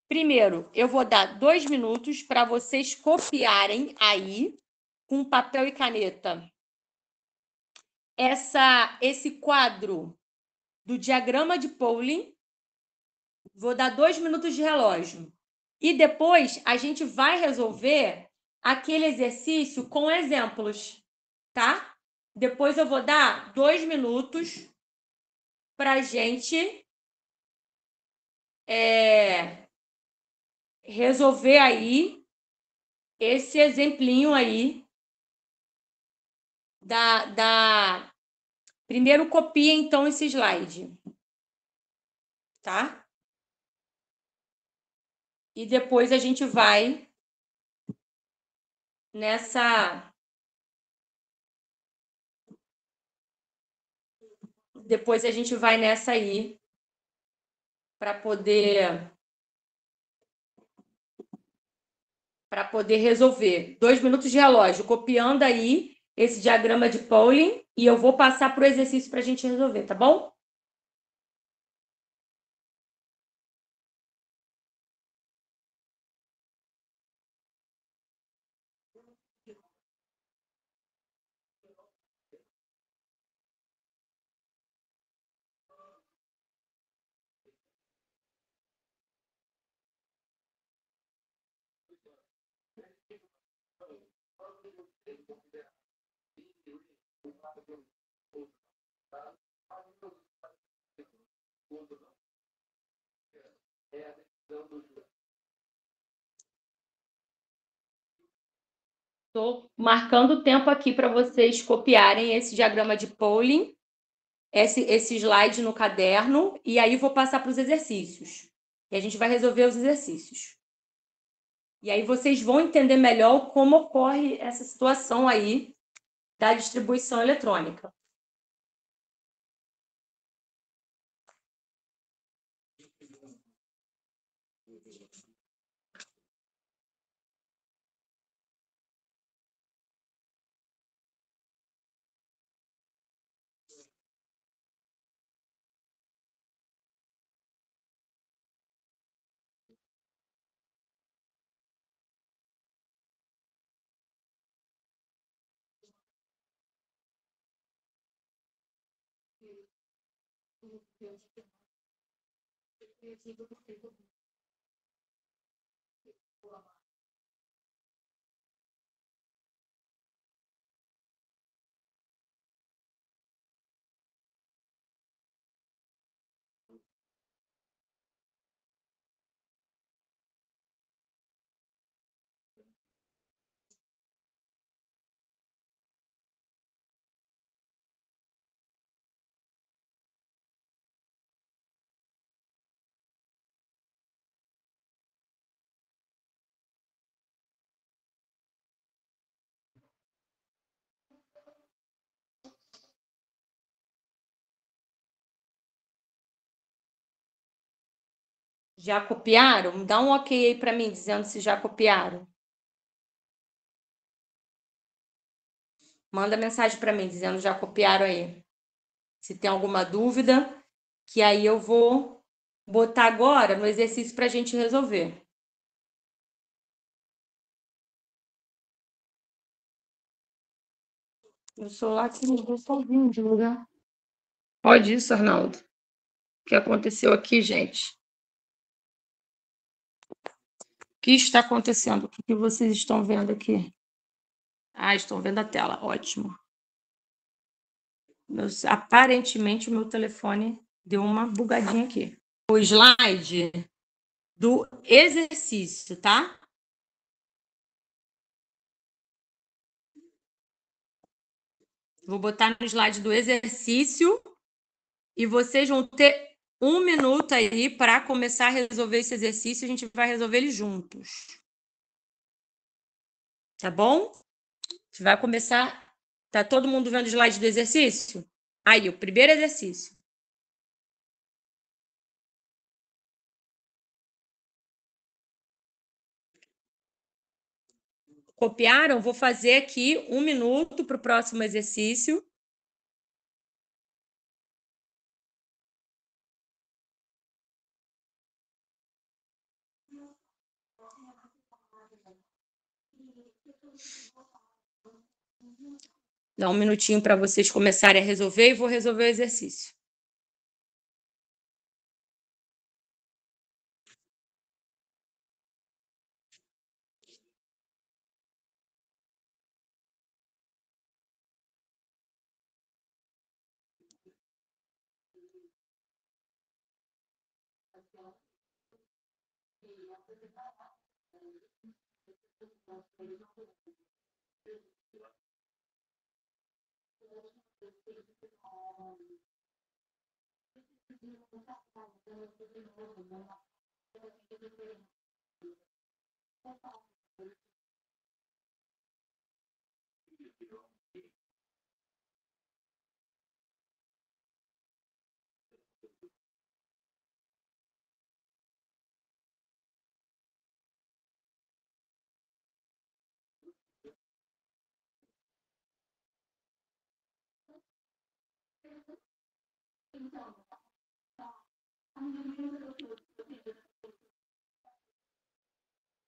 Primeiro, eu vou dar 2 minutos para vocês copiarem aí, com papel e caneta, esse quadro do diagrama de Pauling. Vou dar 2 minutos de relógio. E depois a gente vai resolver aquele exercício com exemplos, tá? Depois eu vou dar 2 minutos para a gente resolver aí esse exemplinho aí Primeiro copia, então, esse slide, tá? E depois a gente vai nessa... Depois a gente vai nessa aí para poder resolver. 2 minutos de relógio, copiando aí esse diagrama de Pauling, e eu vou passar para o exercício para a gente resolver, tá bom? Estou marcando o tempo aqui para vocês copiarem esse diagrama de Pauling, esse slide no caderno, e aí vou passar para os exercícios. E a gente vai resolver os exercícios. E aí vocês vão entender melhor como ocorre essa situação aí da distribuição eletrônica. Já copiaram? Dá um ok aí para mim, dizendo se já copiaram. Manda mensagem para mim, dizendo já copiaram aí. Se tem alguma dúvida, que aí eu vou botar agora no exercício para a gente resolver. Meu celular aqui ligou sozinho de lugar. Pode isso, Arnaldo? O que aconteceu aqui, gente? O que está acontecendo? O que vocês estão vendo aqui? Ah, estão vendo a tela. Ótimo. Aparentemente, o meu telefone deu uma bugadinha aqui. O slide do exercício, tá? Vou botar no slide do exercício e vocês vão ter 1 minuto aí para começar a resolver esse exercício. A gente vai resolver ele juntos. Tá bom? gente vai começar. Tá todo mundo vendo o slide do exercício? Aí, o primeiro exercício. Copiaram? Vou fazer aqui 1 minuto para o próximo exercício. Dá 1 minutinho para vocês começarem a resolver e vou resolver o exercício.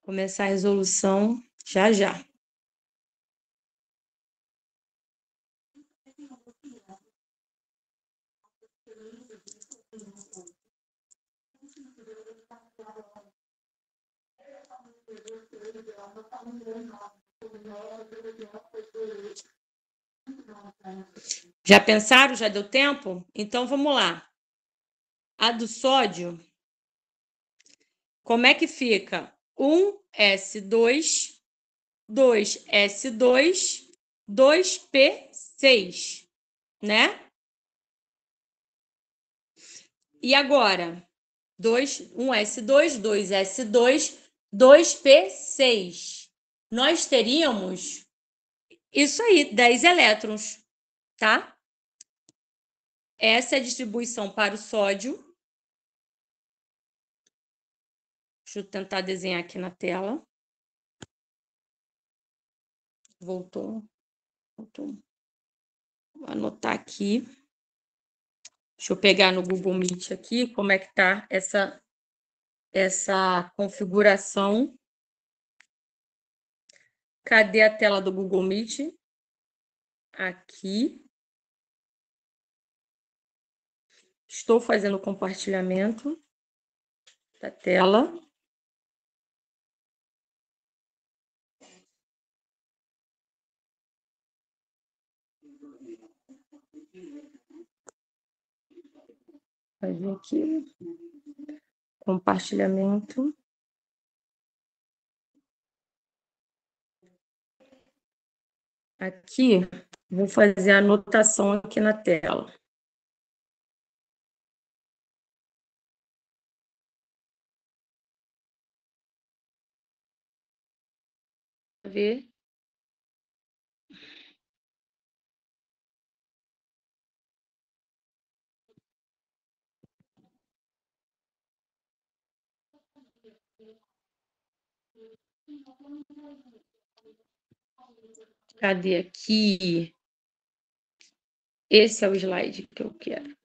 Começar a resolução já já. Já pensaram? Já deu tempo? Então vamos lá. A do sódio, como é que fica? 1S2, 2S2, 2P6, né? E agora? 1S2, 2S2, 2P6. Nós teríamos isso aí, 10 elétrons, tá? Essa é a distribuição para o sódio. Deixa eu tentar desenhar aqui na tela. Voltou. Vou anotar aqui. Deixa eu pegar no Google Meet aqui como é que está essa configuração. Cadê a tela do Google Meet? Aqui. Estou fazendo o compartilhamento da tela. Fazer aqui. Compartilhamento. Aqui, vou fazer a anotação aqui na tela. Ver. Cadê aqui? Esse é o slide que eu quero.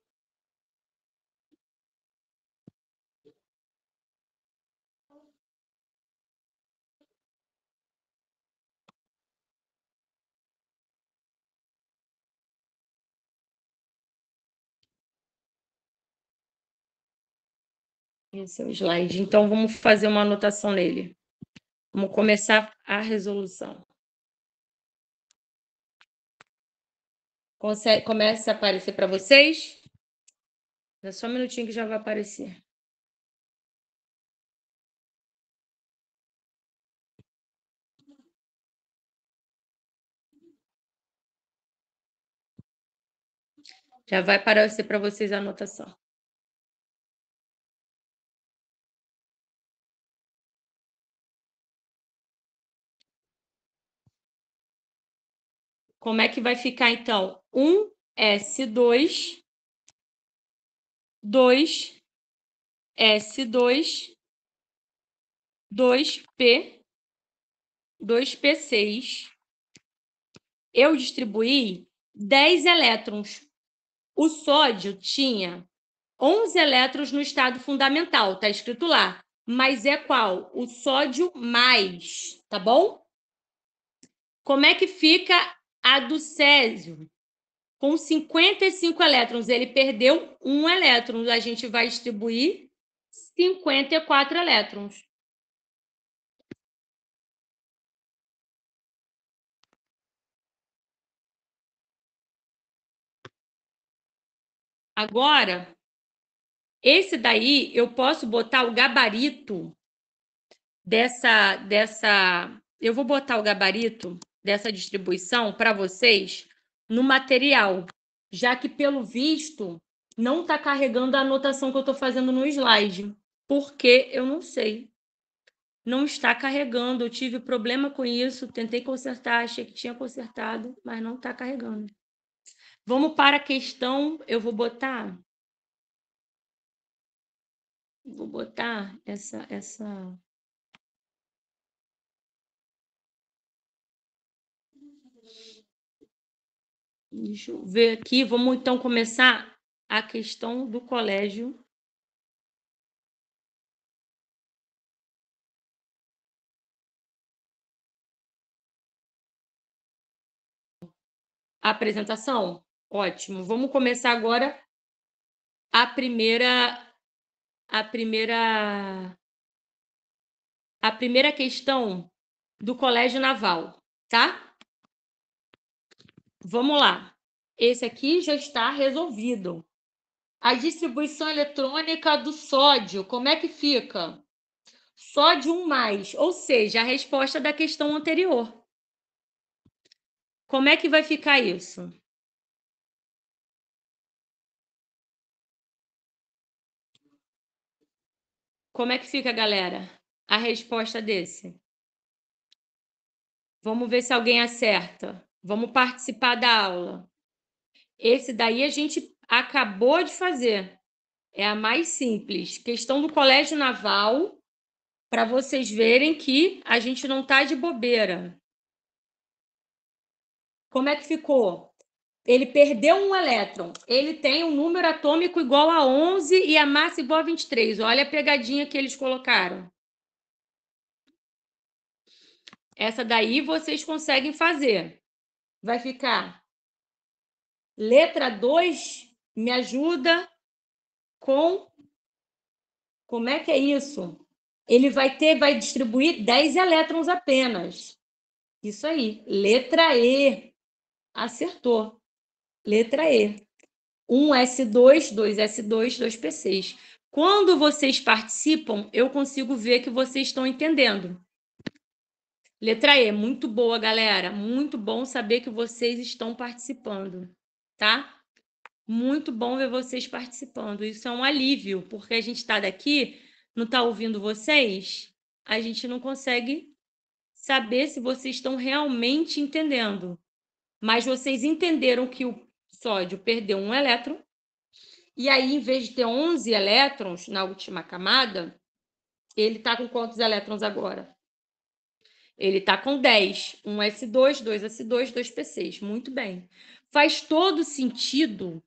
Esse é o slide. Então, vamos fazer uma anotação nele. Vamos começar a resolução. Começa a aparecer para vocês? É só um minutinho que já vai aparecer. Já vai aparecer para vocês a anotação. Como é que vai ficar, então? 1s2, 2s2, 2p, 2p6. Eu distribuí 10 elétrons. O sódio tinha 11 elétrons no estado fundamental, está escrito lá. Mas é qual? O sódio mais, tá bom? Como é que fica a do césio? Com 55 elétrons, ele perdeu 1 elétron. A gente vai distribuir 54 elétrons. Agora, esse daí eu posso botar o gabarito eu vou botar o gabarito dessa distribuição para vocês no material, já que, pelo visto, não está carregando a anotação que eu estou fazendo no slide, porque eu não sei. Não está carregando, eu tive problema com isso, tentei consertar, achei que tinha consertado, mas não está carregando. Vamos para a questão, eu vou botar essa Deixa eu ver aqui. Vamos, então, começar a questão do colégio. A apresentação? Ótimo. Vamos começar agora a primeira questão do Colégio Naval, tá? Vamos lá. Esse aqui já está resolvido. A distribuição eletrônica do sódio, como é que fica? Sódio 1+, ou seja, a resposta da questão anterior. Como é que vai ficar isso? Como é que fica, galera? A resposta desse? Vamos ver se alguém acerta. Vamos participar da aula. Esse daí a gente acabou de fazer. É a mais simples. Questão do Colégio Naval, para vocês verem que a gente não está de bobeira. Como é que ficou? Ele perdeu um elétron. Ele tem um número atômico igual a 11 e a massa igual a 23. Olha a pegadinha que eles colocaram. Essa daí vocês conseguem fazer. Vai ficar letra 2, me ajuda com... Como é que é isso? Ele vai distribuir 10 elétrons apenas. Isso aí, letra E. Acertou. Letra E. 1s2, 2s2, 2p6. Quando vocês participam, eu consigo ver que vocês estão entendendo. Letra E, muito boa, galera. Muito bom saber que vocês estão participando, tá? Muito bom ver vocês participando. Isso é um alívio, porque a gente está daqui, não está ouvindo vocês, a gente não consegue saber se vocês estão realmente entendendo. Mas vocês entenderam que o sódio perdeu um elétron, e aí, em vez de ter 11 elétrons na última camada, ele está com quantos elétrons agora? Ele está com 10. 1s2, 2s2, 2p6. Muito bem. Faz todo sentido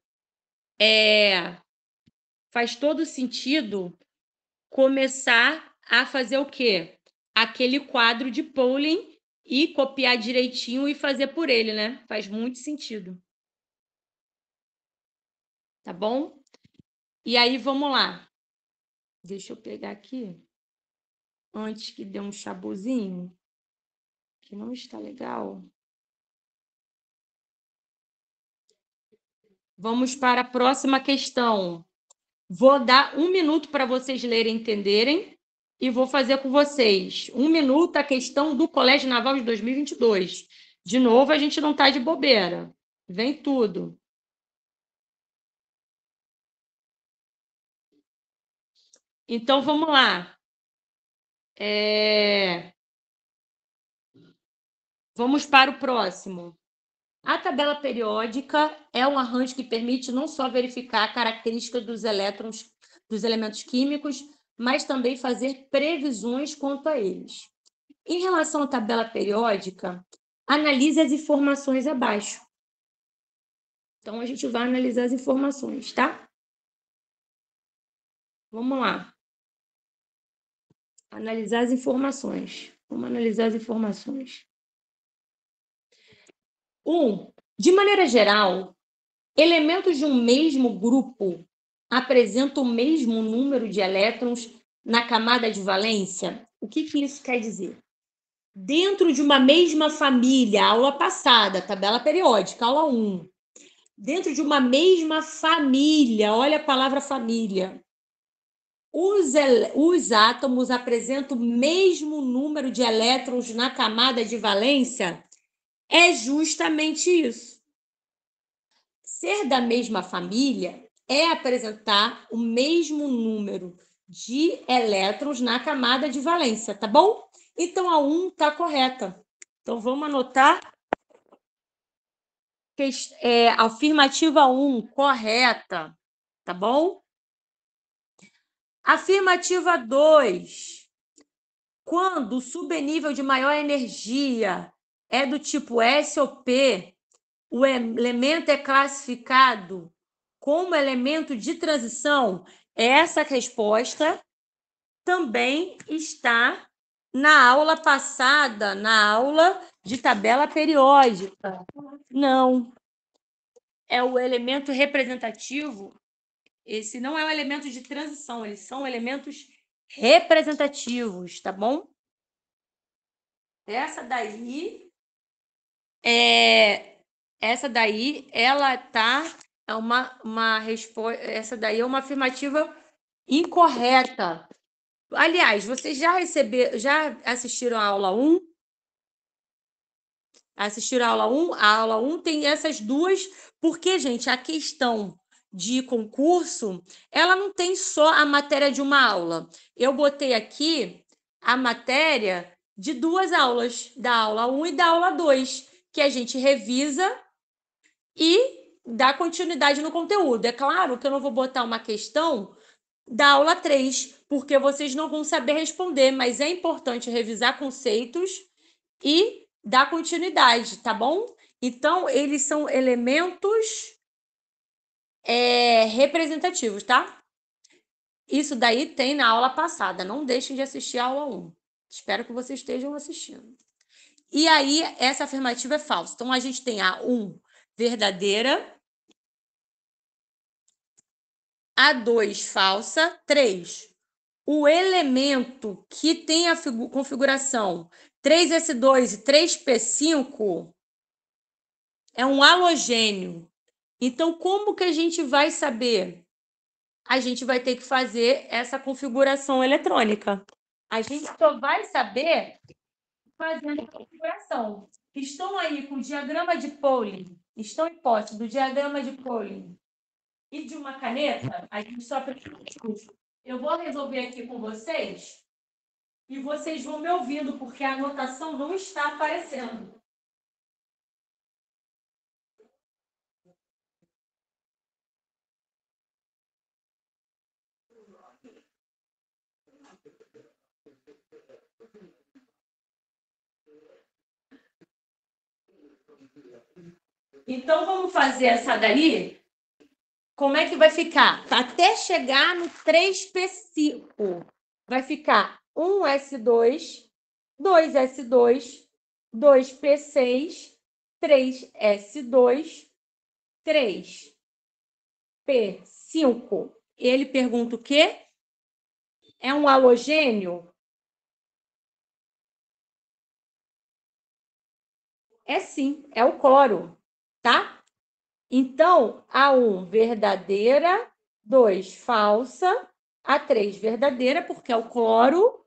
começar a fazer o quê? Aquele quadro de Pauling e copiar direitinho e fazer por ele, né? Faz muito sentido. Tá bom? E aí, vamos lá. Deixa eu pegar aqui. Antes que dê um chabuzinho, que não está legal. Vamos para a próxima questão. Vou dar 1 minuto para vocês lerem e entenderem e vou fazer com vocês. 1 minuto a questão do Colégio Naval de 2022. De novo, a gente não está de bobeira. Vem tudo. Então, vamos lá. Vamos para o próximo. A tabela periódica é um arranjo que permite não só verificar a característica dos elétrons, dos elementos químicos, mas também fazer previsões quanto a eles. Em relação à tabela periódica, analise as informações abaixo. Então, a gente vai analisar as informações, tá? Vamos lá. Analisar as informações. Vamos analisar as informações. De maneira geral, elementos de um mesmo grupo apresentam o mesmo número de elétrons na camada de valência? O que isso quer dizer? Dentro de uma mesma família, aula passada, tabela periódica, aula 1. Dentro de uma mesma família, olha a palavra família, os átomos apresentam o mesmo número de elétrons na camada de valência? É justamente isso. Ser da mesma família é apresentar o mesmo número de elétrons na camada de valência, tá bom? Então, a 1 está correta. Então, vamos anotar. Afirmativa 1, correta, tá bom? Afirmativa 2. Quando o subnível de maior energia é do tipo S ou P, o elemento é classificado como elemento de transição? Essa resposta também está na aula passada, na aula de tabela periódica. Não. É o elemento representativo. Esse não é um elemento de transição, eles são elementos representativos, tá bom? Essa daí, ela tá uma resposta. Essa daí é uma afirmativa incorreta. Aliás, vocês já assistiram a aula 1? Assistiram a aula 1? A aula 1 tem essas duas, porque, gente, a questão de concurso, ela não tem só a matéria de uma aula. Eu botei aqui a matéria de 2 aulas, da aula 1 e da aula 2, que a gente revisa e dá continuidade no conteúdo. É claro que eu não vou botar uma questão da aula 3, porque vocês não vão saber responder, mas é importante revisar conceitos e dar continuidade, tá bom? Então, eles são elementos representativos, tá? Isso daí tem na aula passada. Não deixem de assistir a aula 1. Espero que vocês estejam assistindo. E aí, essa afirmativa é falsa. Então, a gente tem a 1 verdadeira, a 2 falsa, 3. O elemento que tem a configuração 3s2 e 3p5 é um halogênio. Então, como que a gente vai saber? A gente vai ter que fazer essa configuração eletrônica. A gente só vai saber fazendo a configuração. Estão aí com o diagrama de Pauling, estão em posse do diagrama de Pauling e de uma caneta, a gente só precisa. Eu vou resolver aqui com vocês e vocês vão me ouvindo, porque a anotação não está aparecendo. Então, vamos fazer essa daí. Como é que vai ficar? Até chegar no 3p5. Vai ficar 1s2, 2s2, 2p6, 3s2, 3p5. Ele pergunta o quê? É um halogênio? É sim, é o cloro, tá? Então, a 1 verdadeira, 2 falsa, a 3 verdadeira, porque é o cloro.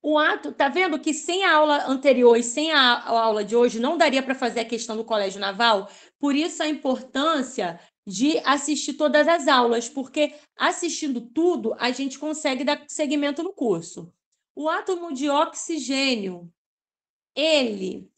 O ato, tá vendo que sem a aula anterior e sem a aula de hoje não daria para fazer a questão do Colégio Naval? Por isso a importância de assistir todas as aulas, porque assistindo tudo, a gente consegue dar seguimento no curso. O átomo de oxigênio, ele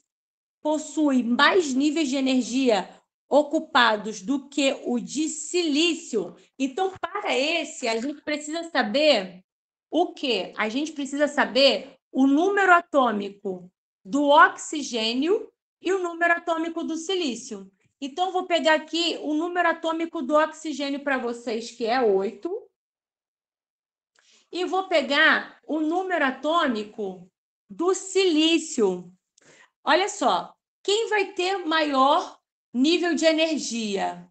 possui mais níveis de energia ocupados do que o de silício? Então, para esse, a gente precisa saber o quê? A gente precisa saber o número atômico do oxigênio e o número atômico do silício. Então, vou pegar aqui o número atômico do oxigênio para vocês, que é 8. E vou pegar o número atômico do silício. Olha só, quem vai ter maior nível de energia?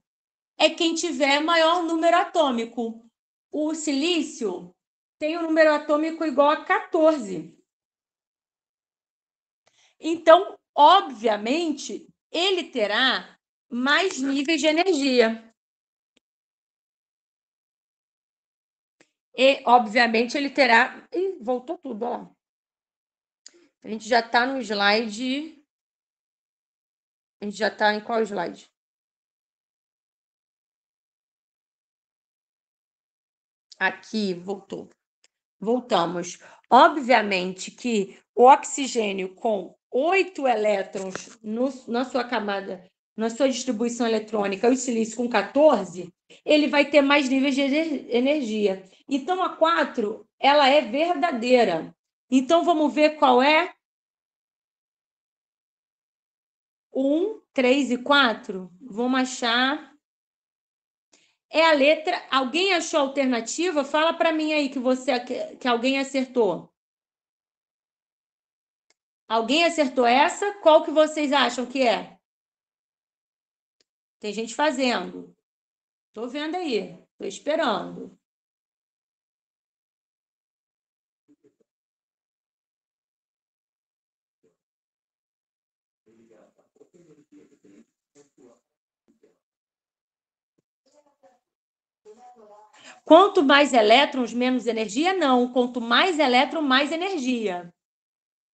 É quem tiver maior número atômico. O silício tem um número atômico igual a 14. Então, obviamente, ele terá mais níveis de energia. E, obviamente, ele terá... Ih, voltou tudo, ó. A gente já está no slide... A gente já está em qual slide? Aqui, voltou. Voltamos. Obviamente que o oxigênio com 8 elétrons na sua camada, na sua distribuição eletrônica, e o silício com 14, ele vai ter mais níveis de energia. Então, a 4, ela é verdadeira. Então, vamos ver qual é 1, 3 e 4. Vamos achar... É a letra... Alguém achou a alternativa? Fala para mim aí que alguém acertou. Alguém acertou essa? Qual que vocês acham que é? Tem gente fazendo. Estou vendo aí. Estou esperando. Quanto mais elétrons, menos energia? Não. Quanto mais elétron, mais energia.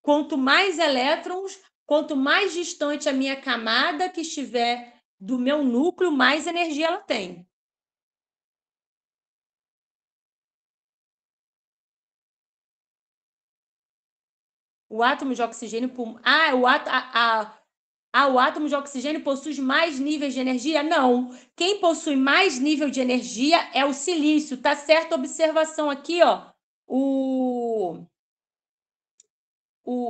Quanto mais elétrons, quanto mais distante a minha camada que estiver do meu núcleo, mais energia ela tem. O átomo de oxigênio... o átomo de oxigênio possui mais níveis de energia? Não. Quem possui mais nível de energia é o silício. Tá certa a observação aqui, ó.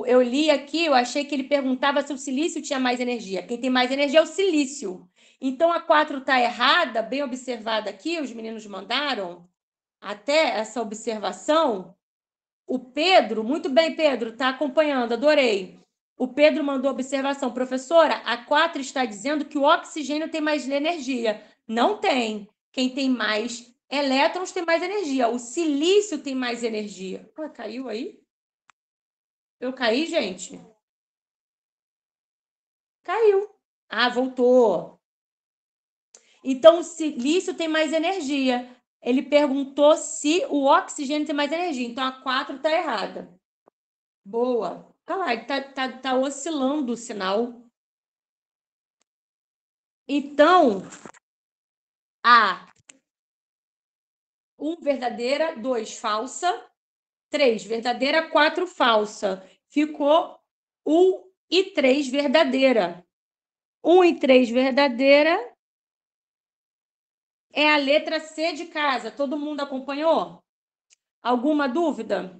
Eu li aqui, eu achei que ele perguntava se o silício tinha mais energia. Quem tem mais energia é o silício. Então, a 4 está errada, bem observada aqui, os meninos mandaram até essa observação. O Pedro, muito bem, Pedro, está acompanhando, adorei. O Pedro mandou observação. Professora, a 4 está dizendo que o oxigênio tem mais energia. Não tem. Quem tem mais elétrons tem mais energia. O silício tem mais energia. Ah, caiu aí? Eu caí, gente? Caiu. Ah, voltou. Então, o silício tem mais energia. Ele perguntou se o oxigênio tem mais energia. Então, a 4 está errada. Boa. Olha lá, tá oscilando o sinal. Então, a 1 verdadeira, 2 falsa, 3 verdadeira, 4 falsa. Ficou 1 e 3 verdadeira. 1 e 3 verdadeira é a letra C de casa. Todo mundo acompanhou? Alguma dúvida?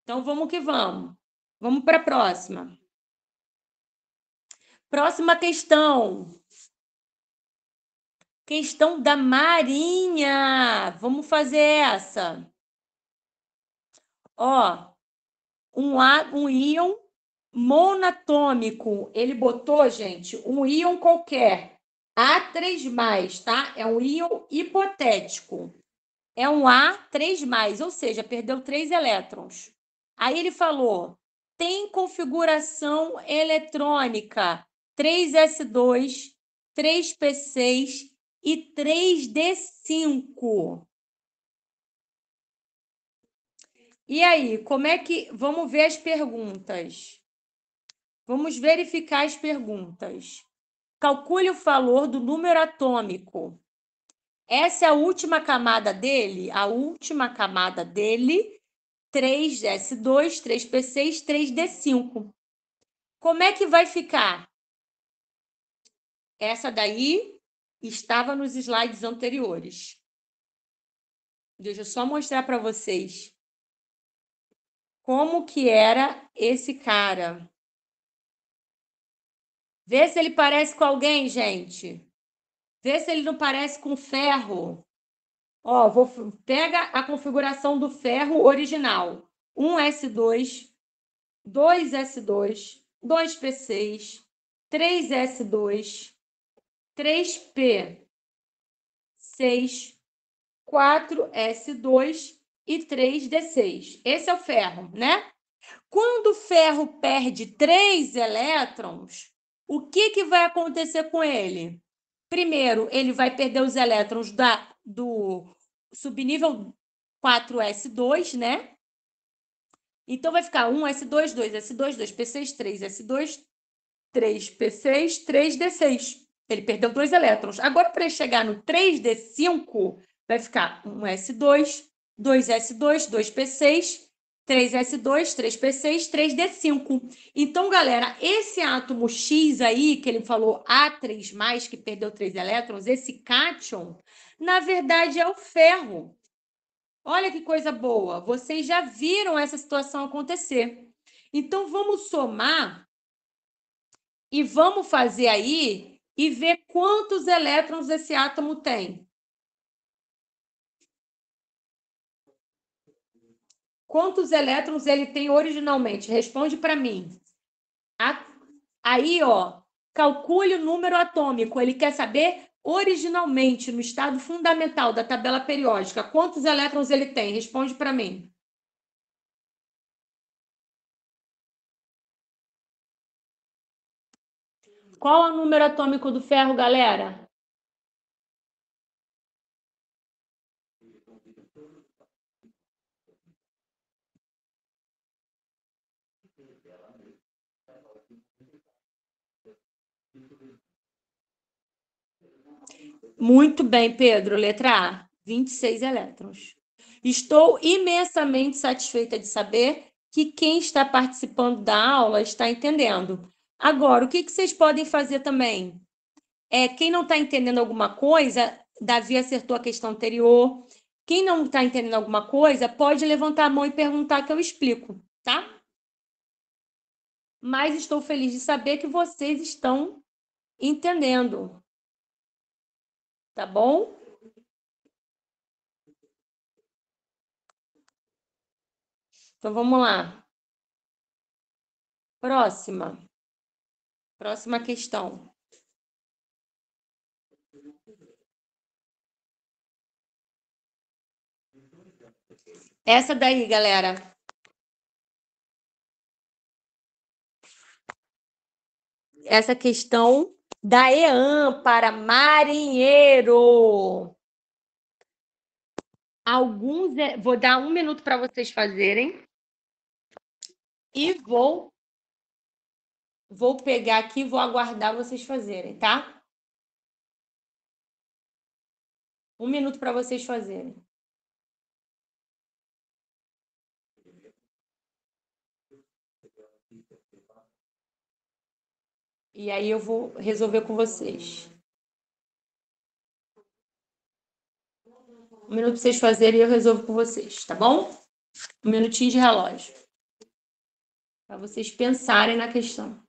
Então, vamos que vamos. Vamos para a próxima. Próxima questão. Questão da Marinha. Vamos fazer essa. Ó, um íon monatômico. Ele botou, gente, um íon qualquer. A3+, tá? É um íon hipotético. É um A3+, ou seja, perdeu 3 elétrons. Aí ele falou, tem configuração eletrônica 3s2, 3p6 e 3d5. E aí, como é que... Vamos ver as perguntas. Vamos verificar as perguntas. Calcule o valor do número atômico. Essa é a última camada dele? A última camada dele, 3s2, 3p6, 3d5. Como é que vai ficar? Essa daí estava nos slides anteriores. Deixa eu só mostrar para vocês como que era esse cara. Vê se ele parece com alguém, gente. Vê se ele não parece com ferro. Ó, pega a configuração do ferro original. 1S2, 2S2, 2P6, 3S2, 3P6, 4S2 e 3D6. Esse é o ferro, né? Quando o ferro perde 3 elétrons, o que vai acontecer com ele? Primeiro, ele vai perder os elétrons do subnível 4S2, né? Então, vai ficar 1S2, 2S2, 2P6, 3S2, 3P6, 3D6. Ele perdeu 2 elétrons. Agora, para ele chegar no 3D5, vai ficar 1S2, 2S2, 2P6, 3S2, 3P6, 3D5. Então, galera, esse átomo X aí, que ele falou A3+, que perdeu 3 elétrons, esse cátion, na verdade é o ferro. Olha que coisa boa, vocês já viram essa situação acontecer. Então, vamos somar e vamos fazer aí e ver quantos elétrons esse átomo tem. Quantos elétrons ele tem originalmente? Responde para mim. Aí, ó, calcule o número atômico. Ele quer saber originalmente, no estado fundamental da tabela periódica, quantos elétrons ele tem? Responde para mim. Qual é o número atômico do ferro, galera? Muito bem, Pedro. Letra A, 26 elétrons. Estou imensamente satisfeita de saber que quem está participando da aula está entendendo. Agora, o que vocês podem fazer também? Quem não está entendendo alguma coisa, Davi acertou a questão anterior. Quem não está entendendo alguma coisa, pode levantar a mão e perguntar que eu explico, tá? Mas estou feliz de saber que vocês estão entendendo. Tá bom? Então, vamos lá. Próxima questão. Essa daí, galera. Essa questão da EAN para marinheiro. Vou dar 1 minuto para vocês fazerem. E vou pegar aqui e vou aguardar vocês fazerem, tá? 1 minuto para vocês fazerem. E aí eu vou resolver com vocês. 1 minuto para vocês fazerem e eu resolvo com vocês, tá bom? 1 minutinho de relógio. Para vocês pensarem na questão.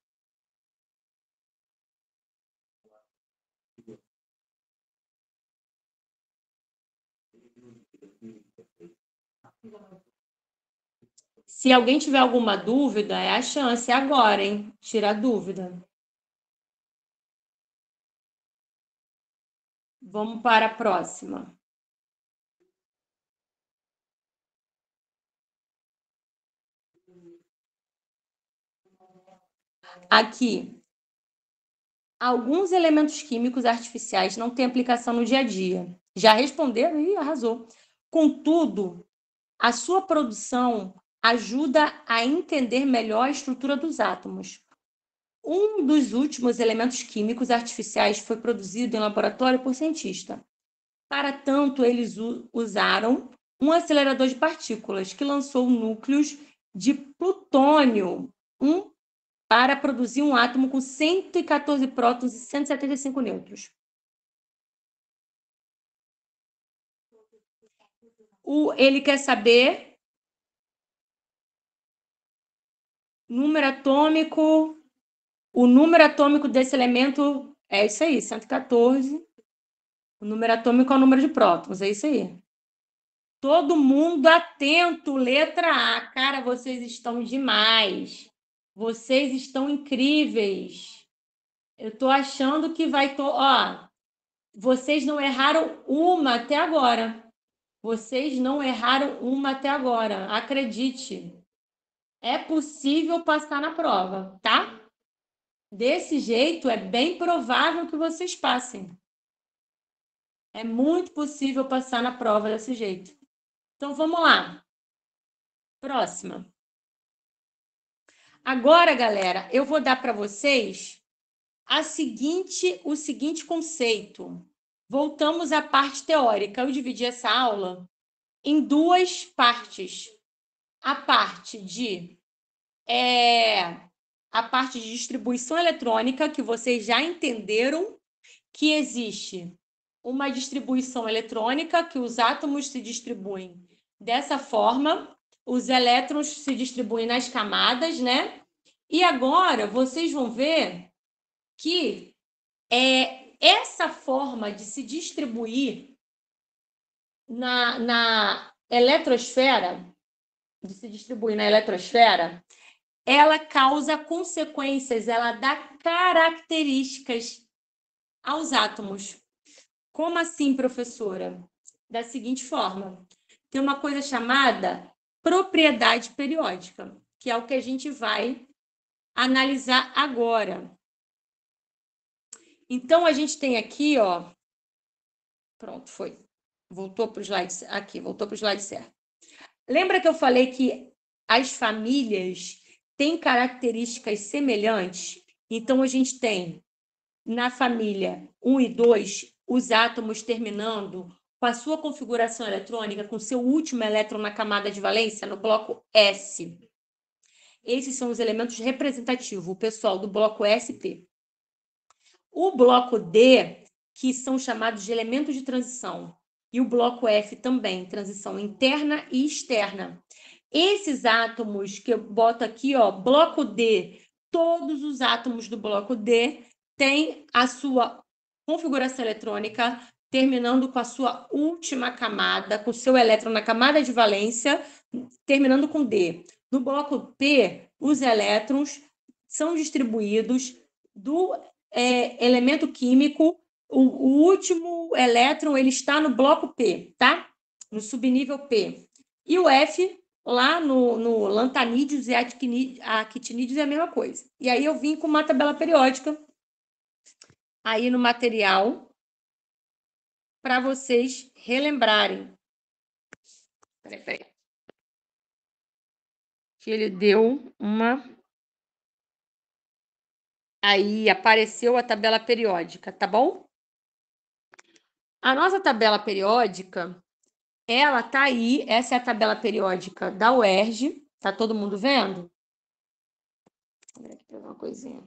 Se alguém tiver alguma dúvida, é a chance agora, hein? Tirar dúvida. Vamos para a próxima. Aqui. Alguns elementos químicos artificiais não têm aplicação no dia a dia. Já responderam e arrasou. Contudo, a sua produção ajuda a entender melhor a estrutura dos átomos. Um dos últimos elementos químicos artificiais foi produzido em laboratório por cientista. Para tanto, eles usaram um acelerador de partículas que lançou núcleos de plutônio para produzir um átomo com 114 prótons e 175 nêutrons. Ele quer saber o número atômico desse elemento é isso aí, 114. O número atômico é o número de prótons, é isso aí. Todo mundo atento, letra A. Cara, vocês estão demais. Vocês estão incríveis. Eu tô achando que vai... Ó, vocês não erraram uma até agora. Vocês não erraram uma até agora. Acredite. É possível passar na prova, tá? Desse jeito, é bem provável que vocês passem. É muito possível passar na prova desse jeito. Então, vamos lá. Próxima. Agora, galera, eu vou dar para vocês o seguinte conceito. Voltamos à parte teórica. Eu dividi essa aula em duas partes. A parte de distribuição eletrônica, que vocês já entenderam que existe uma distribuição eletrônica, que os átomos se distribuem dessa forma, os elétrons se distribuem nas camadas, né? E agora vocês vão ver que essa forma de se distribuir na eletrosfera, ela causa consequências, ela dá características aos átomos. Como assim, professora? Da seguinte forma, tem uma coisa chamada propriedade periódica, que é o que a gente vai analisar agora. Então, a gente tem aqui, ó... Pronto, foi. Voltou para o slide aqui, voltou para o slide certo. Lembra que eu falei que as famílias têm características semelhantes? Então, a gente tem na família 1 e 2 os átomos terminando com a sua configuração eletrônica, com seu último elétron na camada de valência, no bloco S. Esses são os elementos representativos, o pessoal do bloco SP. O bloco D, que são chamados de elementos de transição, e o bloco F também, transição interna e externa. Esses átomos que eu boto aqui, ó, bloco D, todos os átomos do bloco D têm a sua configuração eletrônica terminando com a sua última camada, com o seu elétron na camada de valência, terminando com D. No bloco P, os elétrons são distribuídos do elemento químico, o último elétron ele está no bloco P, tá? No subnível P. E o F, lá no lantanídeos e actinídeos, é a mesma coisa. E aí eu vim com uma tabela periódica aí no material para vocês relembrarem. Peraí. Que ele deu uma... Aí apareceu a tabela periódica, tá bom? A nossa tabela periódica, ela tá aí. Essa é a tabela periódica da UERJ. Tá todo mundo vendo? Vou aqui pegar uma coisinha.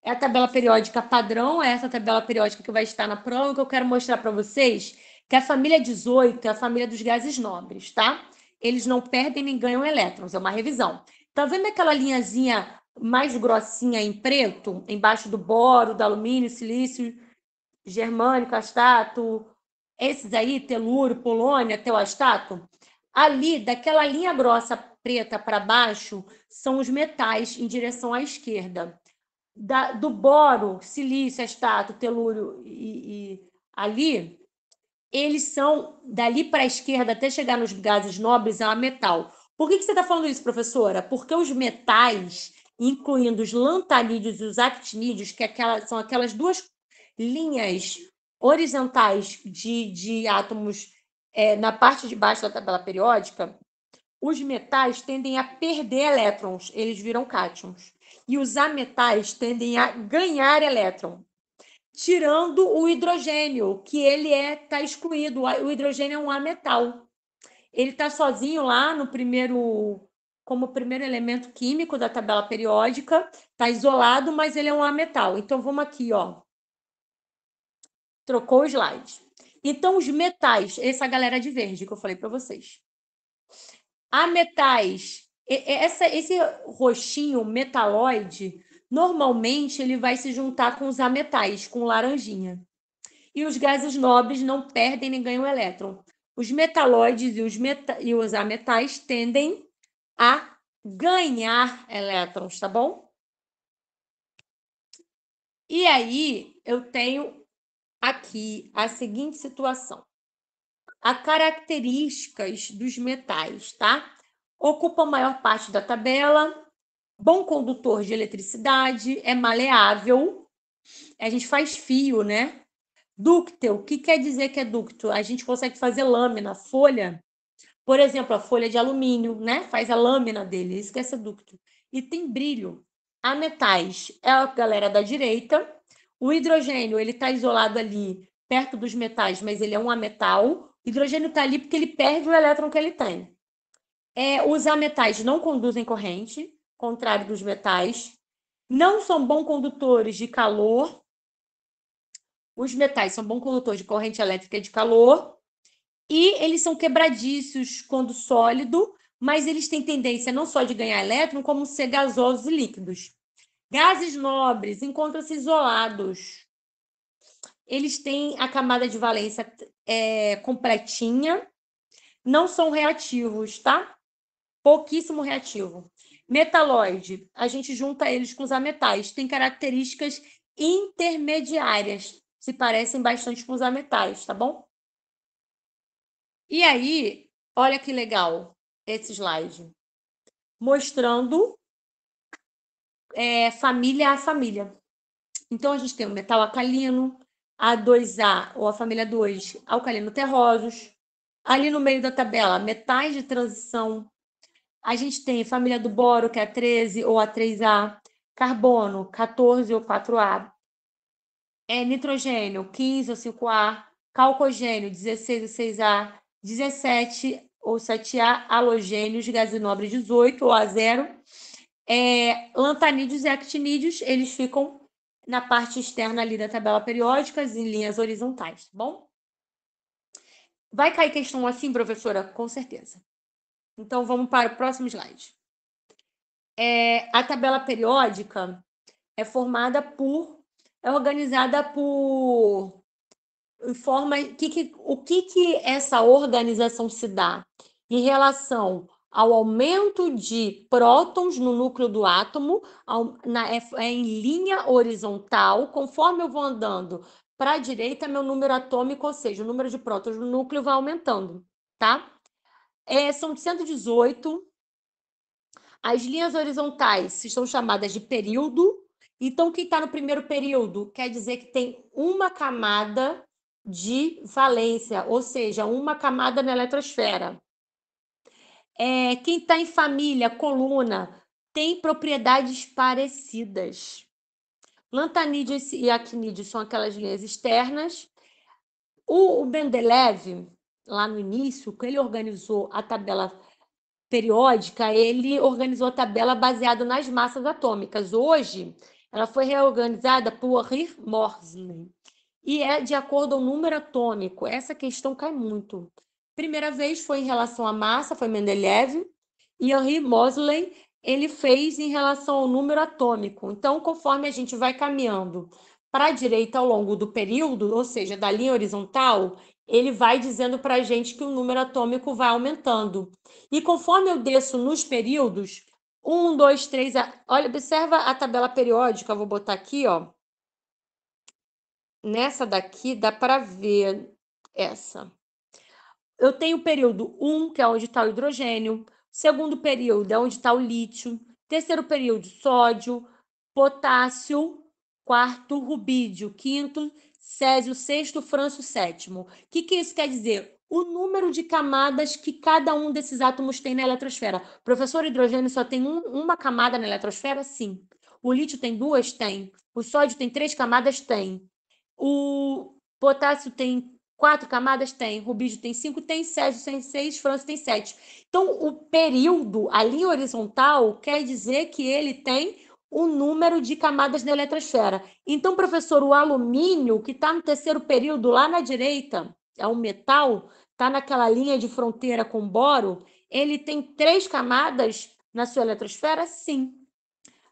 É a tabela periódica padrão, é essa tabela periódica que vai estar na prova, que eu quero mostrar para vocês que a família 18 é a família dos gases nobres, tá? Eles não perdem nem ganham elétrons, é uma revisão. Tá vendo aquela linhazinha mais grossinha em preto, embaixo do boro, do alumínio, silício, germânico, astato, esses aí, telúrio, polônia, teoastato? Ali, daquela linha grossa preta para baixo, são os metais em direção à esquerda. Do boro, silício, astato, telúrio e ali, eles são dali para a esquerda até chegar nos gases nobres, é um metal. Por que você está falando isso, professora? Porque os metais, incluindo os lantanídeos e os actinídeos, que são aquelas duas linhas horizontais de átomos na parte de baixo da tabela periódica, os metais tendem a perder elétrons, eles viram cátions. E os ametais tendem a ganhar elétron, tirando o hidrogênio, que ele está excluído. O hidrogênio é um ametal. Ele está sozinho lá no primeiro como primeiro elemento químico da tabela periódica, está isolado, mas ele é um ametal. Então, vamos aqui, ó. Trocou o slide. Então, os metais, essa galera de verde que eu falei para vocês. Ametais, esse roxinho metaloide, normalmente ele vai se juntar com os ametais, com laranjinha. E os gases nobres não perdem nem ganham elétron. Os metalóides e os ametais tendem a ganhar elétrons, tá bom? E aí, eu tenho aqui a seguinte situação. As características dos metais, tá? Ocupa a maior parte da tabela, bom condutor de eletricidade, é maleável, a gente faz fio, né? Dúctil, o que quer dizer que é dúctil? A gente consegue fazer lâmina, folha, por exemplo, a folha de alumínio, né? Faz a lâmina dele, isso que é ser dúctil. E tem brilho. A metais é a galera da direita. O hidrogênio, ele está isolado ali perto dos metais, mas ele é um ametal. O hidrogênio está ali porque ele perde o elétron que ele tem. Os ametais não conduzem corrente, contrário dos metais. Não são bons condutores de calor. Os metais são bons condutores de corrente elétrica e de calor. E eles são quebradiços quando sólido, mas eles têm tendência não só de ganhar elétron, como ser gasosos e líquidos. Gases nobres encontram-se isolados. Eles têm a camada de valência completinha, não são reativos, tá? Pouquíssimo reativo. Metalóide, a gente junta eles com os ametais, tem características intermediárias, se parecem bastante com os ametais, tá bom? E aí, olha que legal esse slide, mostrando família a família. Então, a gente tem o metal alcalino, A2A, ou a família 2, alcalino terrosos. Ali no meio da tabela, metais de transição. A gente tem a família do boro, que é a 13 ou a 3A. Carbono, 14 ou 4A. Nitrogênio, 15 ou 5A. Calcogênio, 16 ou 6A. 17 ou 7A. Halogênios, gases nobres, 18 ou A0. Lantanídeos e actinídeos, eles ficam na parte externa ali da tabela periódica, em linhas horizontais, tá bom? Vai cair questão assim, professora? Com certeza. Então, vamos para o próximo slide. A tabela periódica é formada é organizada por forma. O que essa organização se dá em relação ao aumento de prótons no núcleo do átomo, em linha horizontal, conforme eu vou andando para a direita, meu número atômico, ou seja, o número de prótons no núcleo vai aumentando, tá? São 118. As linhas horizontais são chamadas de período. Então, quem está no primeiro período quer dizer que tem uma camada de valência, ou seja, uma camada na eletrosfera. Quem está em família, coluna, tem propriedades parecidas. Lantanídeos e actinídeos são aquelas linhas externas. O Mendeleev, lá no início, quando ele organizou a tabela periódica, ele organizou a tabela baseada nas massas atômicas. Hoje, ela foi reorganizada por Henri Moseley e é de acordo ao número atômico. Essa questão cai muito. Primeira vez foi em relação à massa, foi Mendeleev, e Henri Moseley ele fez em relação ao número atômico. Então, conforme a gente vai caminhando para a direita ao longo do período, ou seja, da linha horizontal, ele vai dizendo para a gente que o número atômico vai aumentando. E conforme eu desço nos períodos, 1, 2, 3... Olha, observa a tabela periódica, eu vou botar aqui, ó. Nessa daqui, dá para ver essa. Eu tenho o período 1, que é onde está o hidrogênio. Segundo período é onde está o lítio. Terceiro período, sódio, potássio. Quarto, rubídio. Quinto, césio. Sexto, frâncio. Sétimo. O que isso quer dizer? O número de camadas que cada um desses átomos tem na eletrosfera. Professor, hidrogênio só tem uma camada na eletrosfera? Sim. O lítio tem 2? Tem. O sódio tem 3 camadas? Tem. O potássio tem 4 camadas? Tem. Rubídio tem 5? Tem. Césio tem 6, Frâncio tem 7. Então, o período, a linha horizontal, quer dizer que ele tem o número de camadas na eletrosfera. Então, professor, o alumínio, que está no terceiro período, lá na direita, é um metal, está naquela linha de fronteira com boro, ele tem 3 camadas na sua eletrosfera? Sim.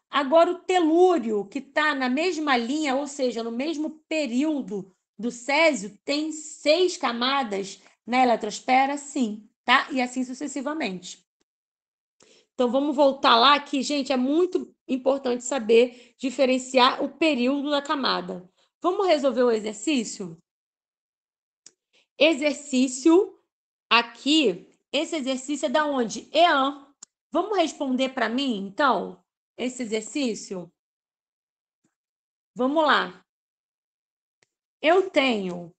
Agora, o telúrio, que está na mesma linha, ou seja, no mesmo período do césio, tem 6 camadas na eletrosfera? Sim, tá? E assim sucessivamente. Então, vamos voltar lá que, gente, é muito importante saber diferenciar o período da camada. Vamos resolver o exercício? Exercício aqui, esse exercício é da onde? EAN. Vamos responder para mim, então, esse exercício? Vamos lá. Eu tenho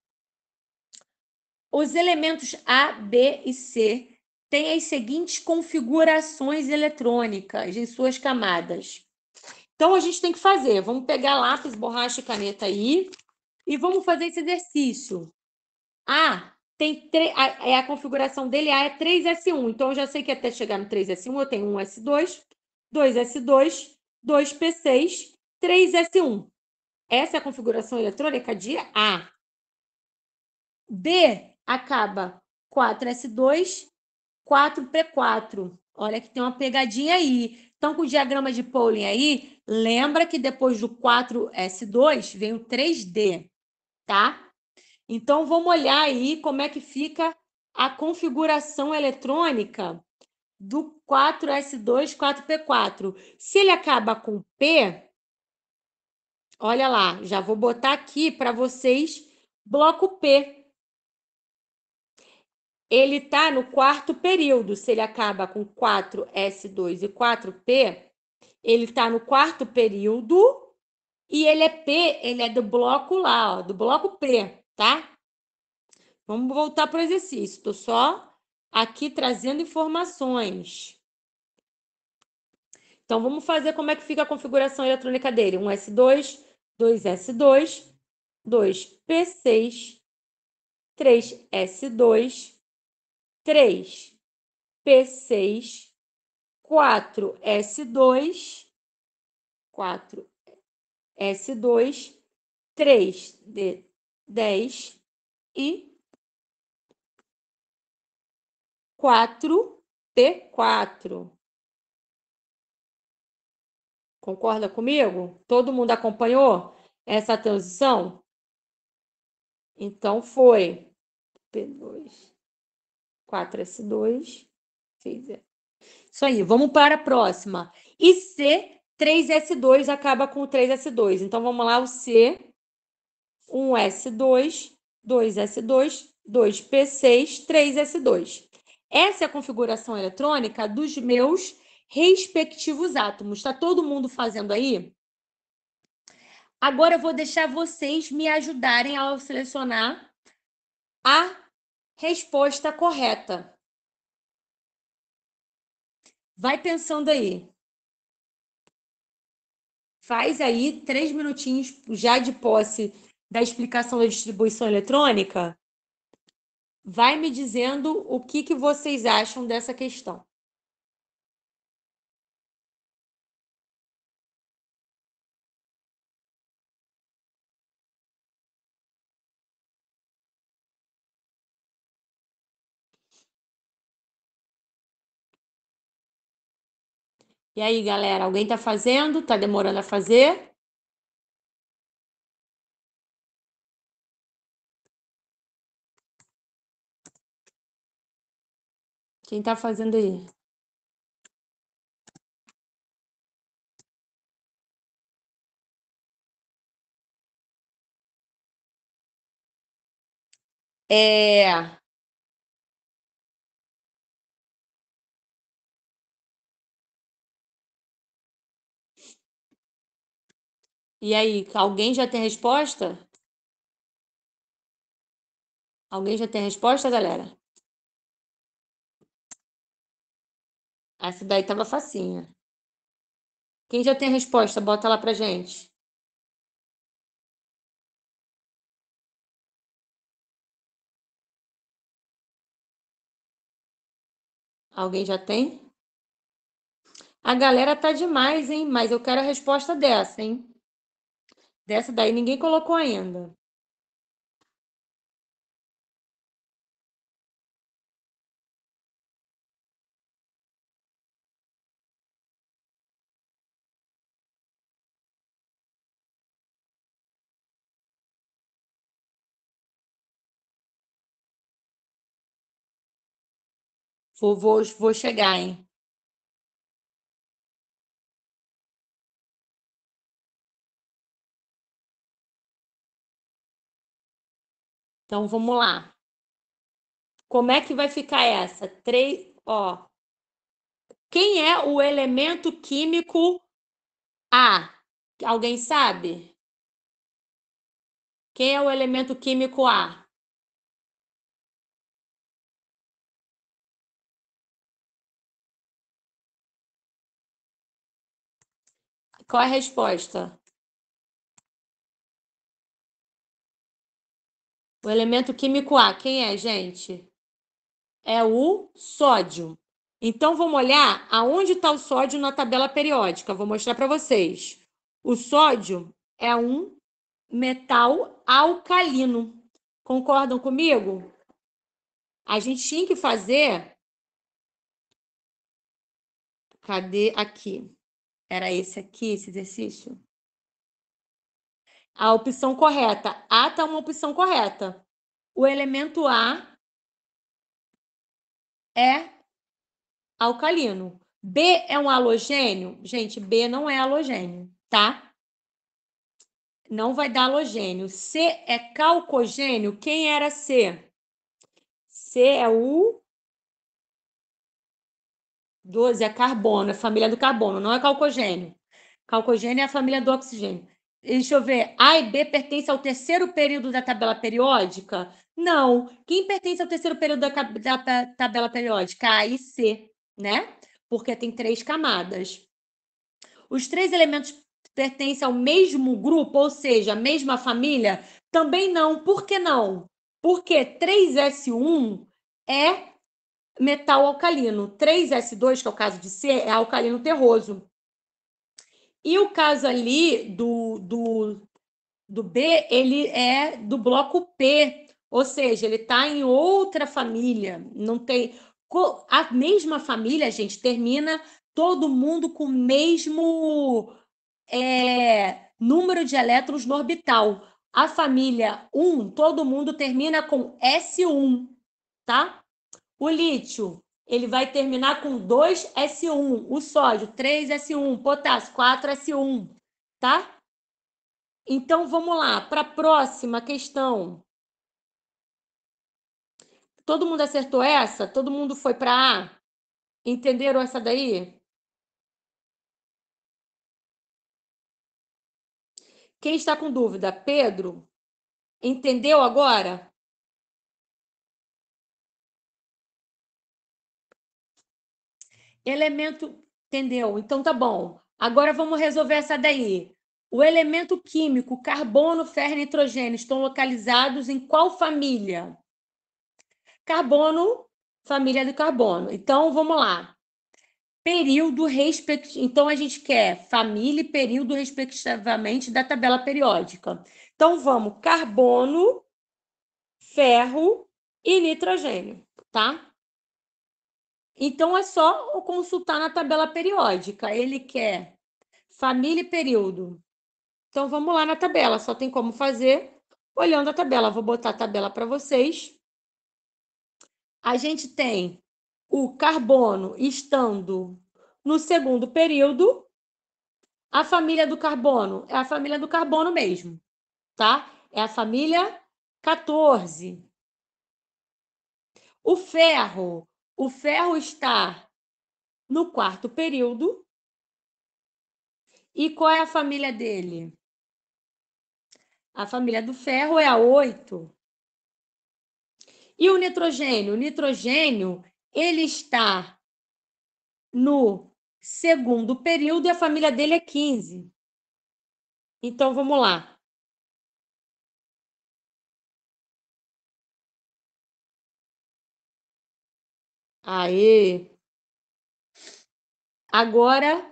os elementos A, B e C têm as seguintes configurações eletrônicas em suas camadas. Então, a gente tem que fazer. Vamos pegar lápis, borracha e caneta aí e vamos fazer esse exercício. A tem a configuração dele A é 3S1. Então, eu já sei que até chegar no 3S1 eu tenho 1S2, 2S2, 2P6, 3S1. Essa é a configuração eletrônica de A. B acaba 4S2, 4P4. Olha que tem uma pegadinha aí. Então, com o diagrama de Pauling aí, lembra que depois do 4S2 vem o 3D, tá? Então, vamos olhar aí como é que fica a configuração eletrônica do 4S2, 4P4. Se ele acaba com P, olha lá, já vou botar aqui para vocês bloco P. Ele está no quarto período. Se ele acaba com 4S2 e 4P, ele está no quarto período e ele é P, ele é do bloco lá, ó, do bloco P, tá? Vamos voltar para o exercício. Estou só aqui trazendo informações. Então, vamos fazer como é que fica a configuração eletrônica dele. 1S2, 2S2, 2P6, 3S2, 3P6, 4S2, 4S2, 3D10 e 4P4. Concorda comigo? Todo mundo acompanhou essa transição? Então, foi P2, 4S2, 6S. Isso aí, vamos para a próxima. E C, 3S2 acaba com 3S2. Então, vamos lá, o C, 1S2, 2S2, 2P6, 3S2. Essa é a configuração eletrônica dos meus respectivos átomos. Está todo mundo fazendo aí? Agora eu vou deixar vocês me ajudarem ao selecionar a resposta correta. Vai pensando aí. Faz aí 3 minutinhos já de posse da explicação da distribuição eletrônica. Vai me dizendo o que vocês acham dessa questão. E aí, galera, alguém está fazendo? Está demorando a fazer? Quem está fazendo aí? E aí, alguém já tem resposta? Alguém já tem resposta, galera? Essa daí estava facinha. Quem já tem resposta, bota lá pra gente. Alguém já tem? A galera tá demais, hein? Mas eu quero a resposta dessa, hein? Dessa daí ninguém colocou ainda. Vou chegar, hein? Então vamos lá. Como é que vai ficar essa? Ó. Quem é o elemento químico A? Alguém sabe? Quem é o elemento químico A? Qual é a resposta? O elemento químico A, quem é, gente? É o sódio. Então vamos olhar aonde está o sódio na tabela periódica. Vou mostrar para vocês. O sódio é um metal alcalino. Concordam comigo? A gente tinha que fazer. Cadê aqui? Era esse aqui, esse exercício? A opção correta. A está uma opção correta. O elemento A é alcalino. B é um halogênio? Gente, B não é halogênio, tá? Não vai dar halogênio. C é calcogênio? Quem era C? C é o 12, é carbono, é família do carbono, não é calcogênio. Calcogênio é a família do oxigênio. Deixa eu ver. A e B pertencem ao terceiro período da tabela periódica? Não. Quem pertence ao terceiro período da tabela periódica? A e C, né? Porque tem 3 camadas. Os 3 elementos pertencem ao mesmo grupo, ou seja, a mesma família? Também não. Por que não? Porque 3S1 é metal alcalino. 3S2, que é o caso de C, é alcalino terroso. E o caso ali do B, ele é do bloco P, ou seja, ele está em outra família. Não tem. A mesma família, gente, termina todo mundo com o mesmo número de elétrons no orbital. A família 1, todo mundo termina com S1, tá? O lítio, ele vai terminar com 2S1. O sódio, 3S1. Potássio, 4S1, tá? Então, vamos lá, para a próxima questão. Todo mundo acertou essa? Todo mundo foi para A? Entenderam essa daí? Quem está com dúvida? Pedro? Entendeu agora? Elemento. Entendeu? Então tá bom. Agora vamos resolver essa daí. O elemento químico carbono, ferro e nitrogênio estão localizados em qual família? Carbono, família do carbono. Então vamos lá. Período respectivo. Então a gente quer família e período respectivamente da tabela periódica. Então vamos carbono, ferro e nitrogênio, tá? Então é só consultar na tabela periódica. Ele quer família e período. Então vamos lá na tabela, só tem como fazer olhando a tabela. Vou botar a tabela para vocês. A gente tem o carbono estando no segundo período. A família do carbono é a família do carbono mesmo, tá? É a família 14. O ferro está no quarto período. E qual é a família dele? A família do ferro é a 8. E o nitrogênio? O nitrogênio, ele está no segundo período e a família dele é 15. Então, vamos lá. Aê! Agora,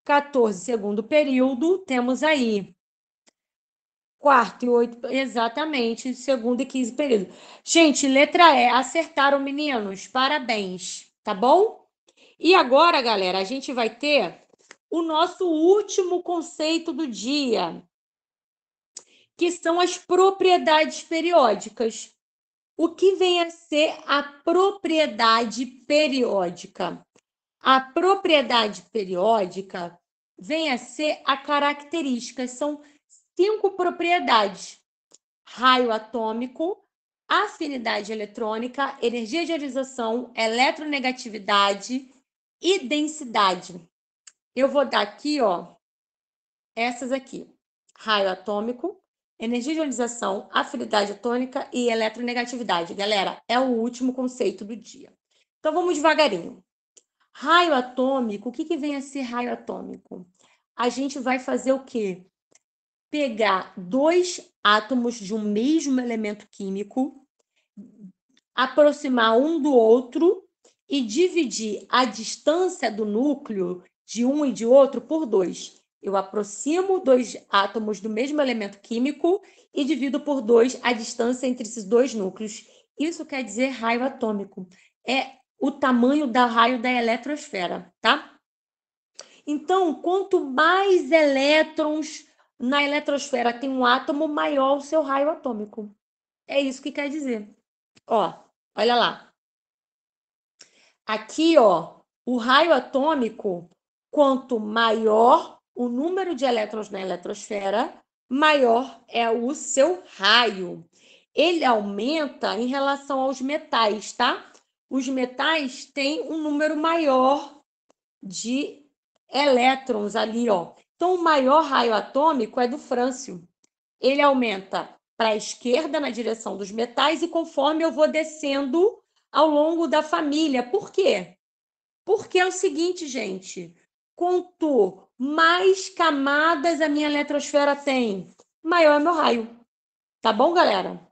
14, segundo período, temos aí quarto e 8, exatamente, segundo e 15 período. Gente, letra E, acertaram, meninos, parabéns, tá bom? E agora, galera, a gente vai ter o nosso último conceito do dia, que são as propriedades periódicas. O que vem a ser a propriedade periódica? A propriedade periódica vem a ser a característica, são 5 propriedades: raio atômico, afinidade eletrônica, energia de ionização, eletronegatividade e densidade. Eu vou dar aqui, ó, essas aqui: raio atômico, energia de ionização, afinidade atômica e eletronegatividade. Galera, é o último conceito do dia. Então, vamos devagarinho. Raio atômico, o que vem a ser raio atômico? A gente vai fazer o quê? Pegar 2 átomos de um mesmo elemento químico, aproximar um do outro e dividir a distância do núcleo de um e de outro por 2. Eu aproximo 2 átomos do mesmo elemento químico e divido por 2 a distância entre esses 2 núcleos. Isso quer dizer raio atômico. É o tamanho do raio da eletrosfera, tá? Então, quanto mais elétrons na eletrosfera tem um átomo, maior o seu raio atômico. É isso que quer dizer. Ó, olha lá. Aqui, ó, o raio atômico, quanto maior o número de elétrons na eletrosfera, maior é o seu raio. Ele aumenta em relação aos metais, tá? Os metais têm um número maior de elétrons ali, ó. Então, o maior raio atômico é do frâncio. Ele aumenta para a esquerda na direção dos metais e conforme eu vou descendo ao longo da família. Por quê? Porque é o seguinte, gente, quanto mais camadas a minha eletrosfera tem, maior é meu raio. Tá bom, galera?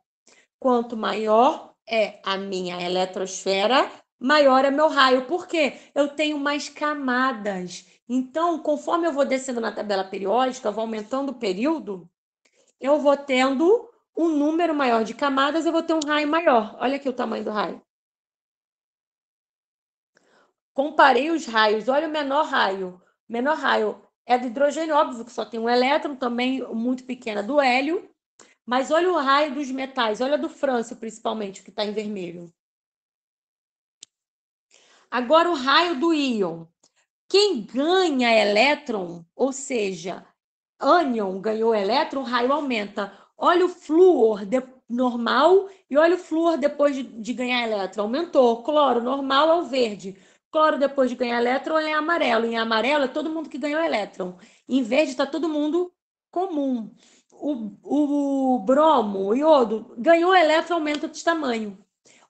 Quanto maior é a minha eletrosfera, maior é meu raio. Por quê? Eu tenho mais camadas. Então, conforme eu vou descendo na tabela periódica, vou aumentando o período, eu vou tendo um número maior de camadas, eu vou ter um raio maior. Olha aqui o tamanho do raio. Comparei os raios. Olha o menor raio. O menor raio é do hidrogênio, óbvio que só tem um elétron, também muito pequena do hélio. Mas olha o raio dos metais. Olha do frâncio, principalmente, que está em vermelho. Agora, o raio do íon. Quem ganha elétron, ou seja, ânion ganhou elétron, o raio aumenta. Olha o flúor normal e olha o flúor depois de ganhar elétron. Aumentou. Cloro normal é o verde. Cloro depois de ganhar elétron é amarelo. Em amarelo é todo mundo que ganhou elétron. Em verde está todo mundo comum. O bromo, o iodo, ganhou elétron, aumenta de tamanho.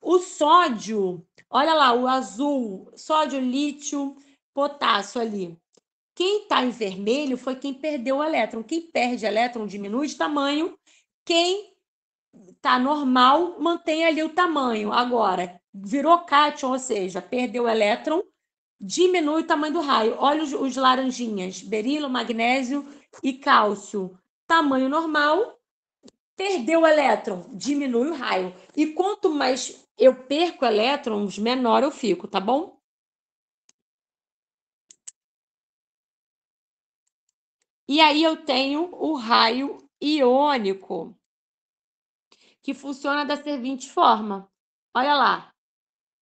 O sódio, olha lá, o azul, sódio, lítio, potássio ali. Quem está em vermelho foi quem perdeu o elétron. Quem perde elétron diminui de tamanho. Quem está normal mantém ali o tamanho. Agora, virou cátion, ou seja, perdeu o elétron, diminui o tamanho do raio. Olha os laranjinhas, berilo, magnésio e cálcio. Tamanho normal, perdeu o elétron, diminui o raio. E quanto mais eu perco elétrons, menor eu fico, tá bom? E aí eu tenho o raio iônico, que funciona da seguinte forma. Olha lá.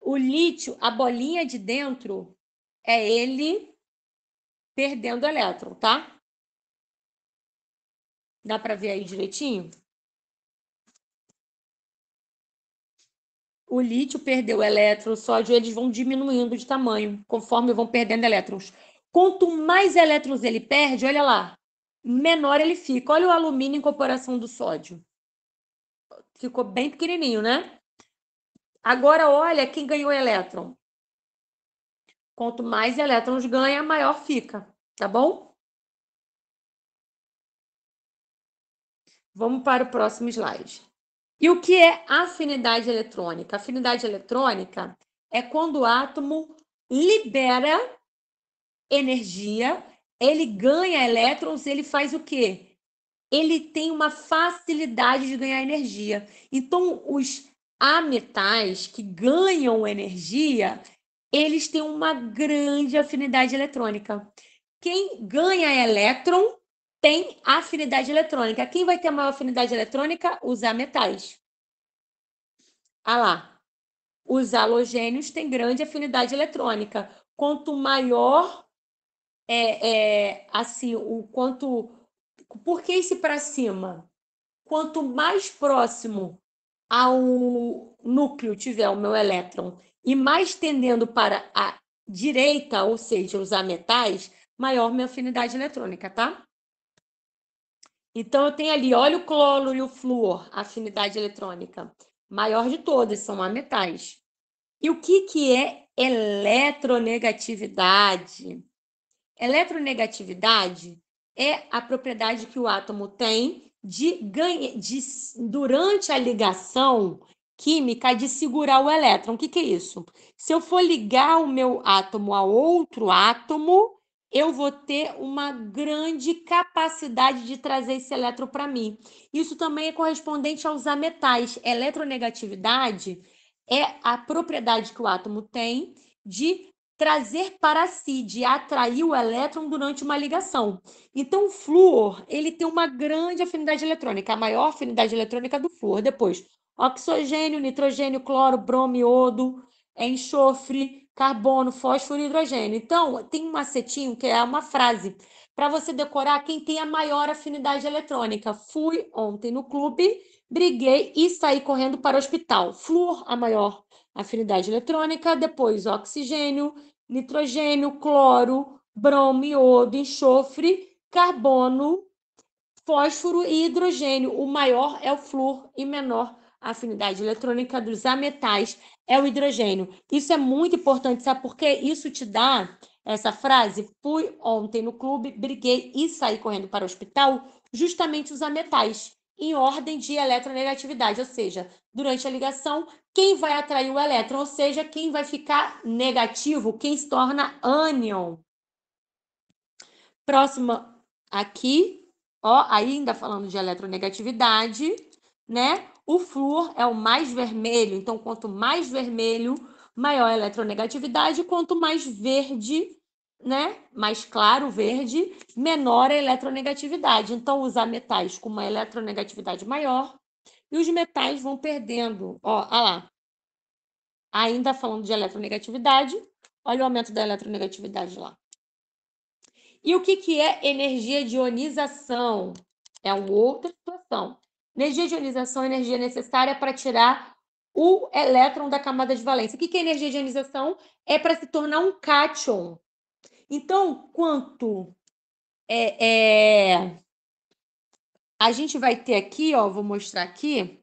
O lítio, a bolinha de dentro, é ele perdendo elétron, tá? Dá para ver aí direitinho? O lítio perdeu elétron, o sódio, eles vão diminuindo de tamanho, conforme vão perdendo elétrons. Quanto mais elétrons ele perde, olha lá, menor ele fica. Olha o alumínio em comparação do sódio. Ficou bem pequenininho, né? Agora, olha quem ganhou elétron. Quanto mais elétrons ganha, maior fica, tá bom? Vamos para o próximo slide. E o que é afinidade eletrônica? Afinidade eletrônica é quando o átomo libera energia, ele ganha elétrons, ele faz o quê? Ele tem uma facilidade de ganhar energia. Então, os ametais que ganham energia, eles têm uma grande afinidade eletrônica. Quem ganha elétron tem afinidade eletrônica. Quem vai ter maior afinidade eletrônica? Os ametais. Ah lá. Os halogênios têm grande afinidade eletrônica. Quanto maior assim, o quanto. Por que esse para cima? Quanto mais próximo ao núcleo tiver o meu elétron e mais tendendo para a direita, ou seja, os ametais, maior minha afinidade eletrônica, tá? Então, eu tenho ali, olha o cloro e o flúor, afinidade eletrônica. Maior de todas, são ametais. E o que é eletronegatividade? Eletronegatividade é a propriedade que o átomo tem durante a ligação química, de segurar o elétron. O que é isso? Se eu for ligar o meu átomo a outro átomo, eu vou ter uma grande capacidade de trazer esse elétron para mim. Isso também é correspondente aos ametais. Eletronegatividade é a propriedade que o átomo tem de trazer para si, de atrair o elétron durante uma ligação. Então, o flúor, ele tem uma grande afinidade eletrônica, a maior afinidade eletrônica do flúor. Depois, oxigênio, nitrogênio, cloro, bromo, iodo, enxofre, carbono, fósforo e hidrogênio. Então, tem um macetinho que é uma frase para você decorar quem tem a maior afinidade eletrônica. Fui ontem no clube, briguei e saí correndo para o hospital. Flúor, a maior afinidade eletrônica, depois oxigênio, nitrogênio, cloro, bromo, iodo, enxofre, carbono, fósforo e hidrogênio. O maior é o flúor e menor a afinidade eletrônica dos ametais é o hidrogênio. Isso é muito importante, sabe por quê? Isso te dá essa frase: fui ontem no clube, briguei e saí correndo para o hospital, justamente os ametais, em ordem de eletronegatividade, ou seja, durante a ligação, quem vai atrair o elétron, ou seja, quem vai ficar negativo, quem se torna ânion. Próxima aqui, ó, ainda falando de eletronegatividade, né? O flúor é o mais vermelho, então quanto mais vermelho, maior a eletronegatividade, quanto mais verde, né? Mais claro, verde, menor a eletronegatividade. Então, os ametais com uma eletronegatividade maior e os metais vão perdendo. Ó, olha lá. Ainda falando de eletronegatividade, olha o aumento da eletronegatividade lá. E o que é energia de ionização? É uma outra situação. Energia de ionização é energia necessária para tirar o elétron da camada de valência. O que é energia de ionização? É para se tornar um cátion. Então, quanto a gente vai ter aqui, ó, vou mostrar aqui,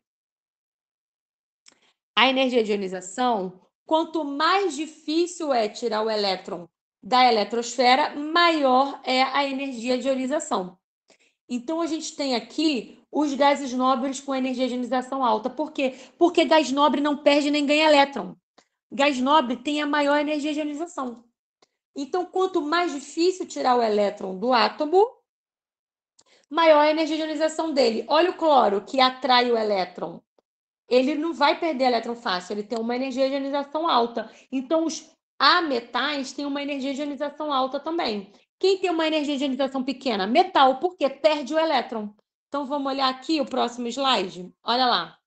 a energia de ionização, quanto mais difícil é tirar o elétron da eletrosfera, maior é a energia de ionização. Então, a gente tem aqui os gases nobres com energia de ionização alta. Por quê? Porque gás nobre não perde nem ganha elétron. Gás nobre tem a maior energia de ionização. Então, quanto mais difícil tirar o elétron do átomo, maior a energia de ionização dele. Olha o cloro, que atrai o elétron. Ele não vai perder elétron fácil, ele tem uma energia de ionização alta. Então, os ametais têm uma energia de ionização alta também. Quem tem uma energia de ionização pequena? Metal, porque perde o elétron. Então, vamos olhar aqui o próximo slide. Olha lá.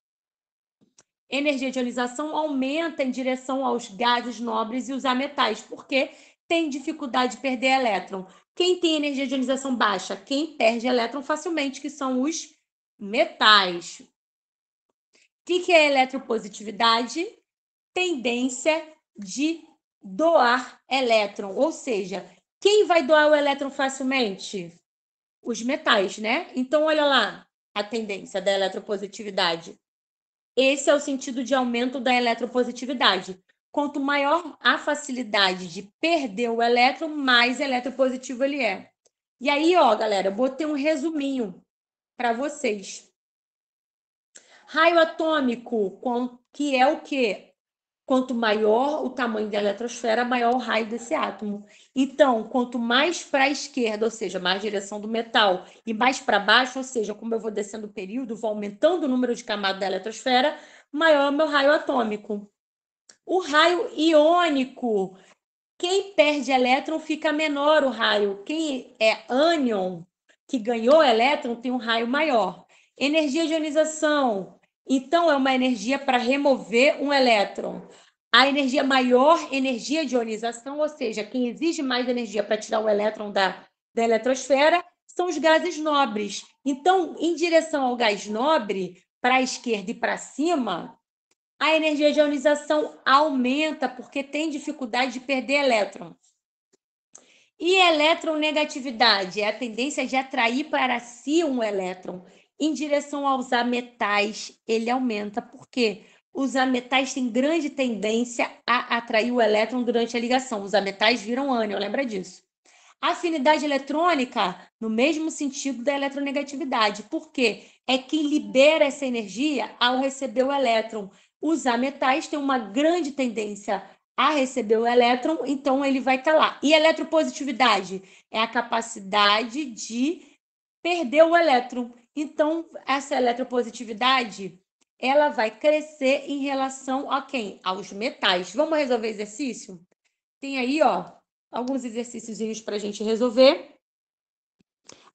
Energia de ionização aumenta em direção aos gases nobres e os ametais, porque tem dificuldade de perder elétron. Quem tem energia de ionização baixa? Quem perde elétron facilmente, que são os metais. O que é eletropositividade? Tendência de doar elétron, ou seja, quem vai doar o elétron facilmente? Os metais, né? Então, olha lá a tendência da eletropositividade. Esse é o sentido de aumento da eletropositividade. Quanto maior a facilidade de perder o elétron, mais eletropositivo ele é. E aí, ó, galera, eu botei um resuminho para vocês. Raio atômico, que é o quê? Quanto maior o tamanho da eletrosfera, maior o raio desse átomo. Então, quanto mais para a esquerda, ou seja, mais direção do metal, e mais para baixo, ou seja, como eu vou descendo o período, vou aumentando o número de camadas da eletrosfera, maior é o meu raio atômico. O raio iônico, quem perde elétron fica menor o raio. Quem é ânion, que ganhou elétron, tem um raio maior. Energia de ionização, então é uma energia para remover um elétron. A energia maior, energia de ionização, ou seja, quem exige mais energia para tirar o elétron da eletrosfera, são os gases nobres. Então, em direção ao gás nobre, para a esquerda e para cima, a energia de ionização aumenta porque tem dificuldade de perder elétron. E eletronegatividade é a tendência de atrair para si um elétron. Em direção aos ametais, ele aumenta. Por quê? Os ametais têm grande tendência a atrair o elétron durante a ligação. Os ametais viram ânion, lembra disso? Afinidade eletrônica, no mesmo sentido da eletronegatividade. Por quê? É quem libera essa energia ao receber o elétron. Os ametais têm uma grande tendência a receber o elétron, então ele vai estar lá. E eletropositividade é a capacidade de perder o elétron. Então, essa eletropositividade, ela vai crescer em relação a quem? Aos metais. Vamos resolver exercício? Tem aí, ó, alguns exercíciozinhos para a gente resolver.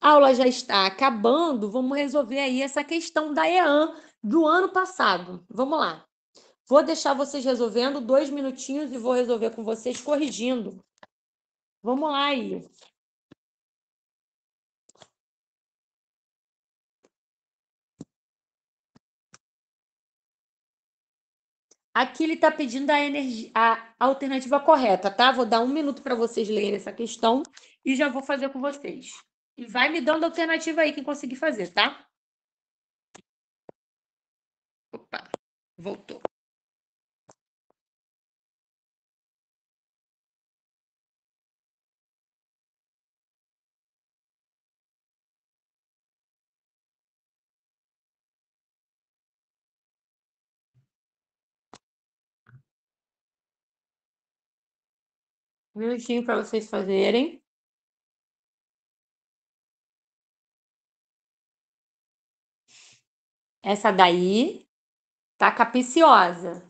A aula já está acabando, vamos resolver aí essa questão da EAN do ano passado. Vamos lá. Vou deixar vocês resolvendo 2 minutinhos e vou resolver com vocês corrigindo. Vamos lá aí. Aqui ele está pedindo a alternativa correta, tá? Vou dar 1 minuto para vocês lerem essa questão e já vou fazer com vocês. E vai me dando a alternativa aí quem conseguir fazer, tá? Opa, voltou. Um minutinho para vocês fazerem. Essa daí tá capiciosa.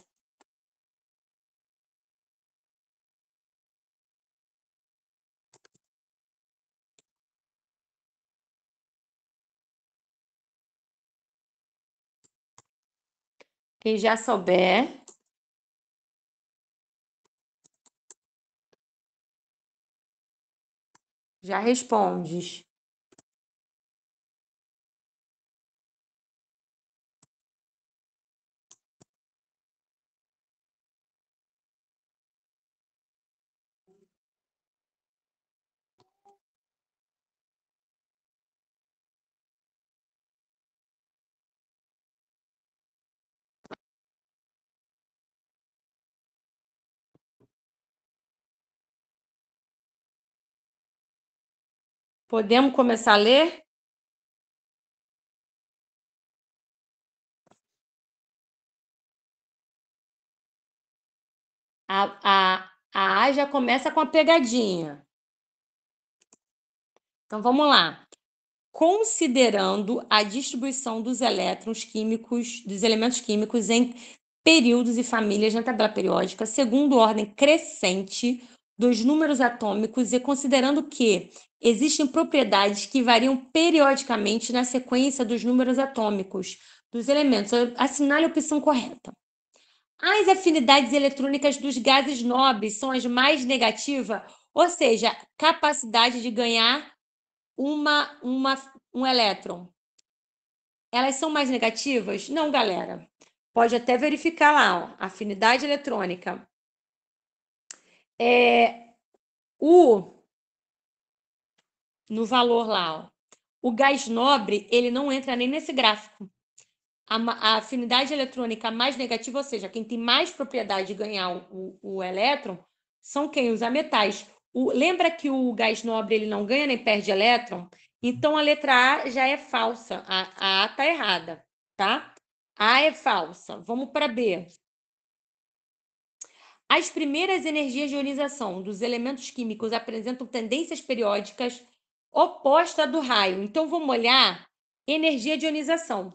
Quem já souber, já respondes. Podemos começar a ler? A A já começa com a pegadinha. Então, vamos lá. Considerando a distribuição dos elétrons químicos, dos elementos químicos em períodos e famílias na tabela periódica, segundo ordem crescente dos números atômicos e considerando que existem propriedades que variam periodicamente na sequência dos números atômicos dos elementos. Assinale a opção correta. As afinidades eletrônicas dos gases nobres são as mais negativas, ou seja, capacidade de ganhar um elétron. Elas são mais negativas? Não, galera. Pode até verificar lá, ó, afinidade eletrônica. No valor lá, ó, o gás nobre, ele não entra nem nesse gráfico. A afinidade eletrônica mais negativa, ou seja, quem tem mais propriedade de ganhar o elétron, são quem? Os ametais. Lembra que o gás nobre ele não ganha nem perde elétron? Então, a letra A já é falsa. A A está errada, tá? A é falsa. Vamos para B. As primeiras energias de ionização dos elementos químicos apresentam tendências periódicas opostas do raio. Então, vamos olhar energia de ionização. O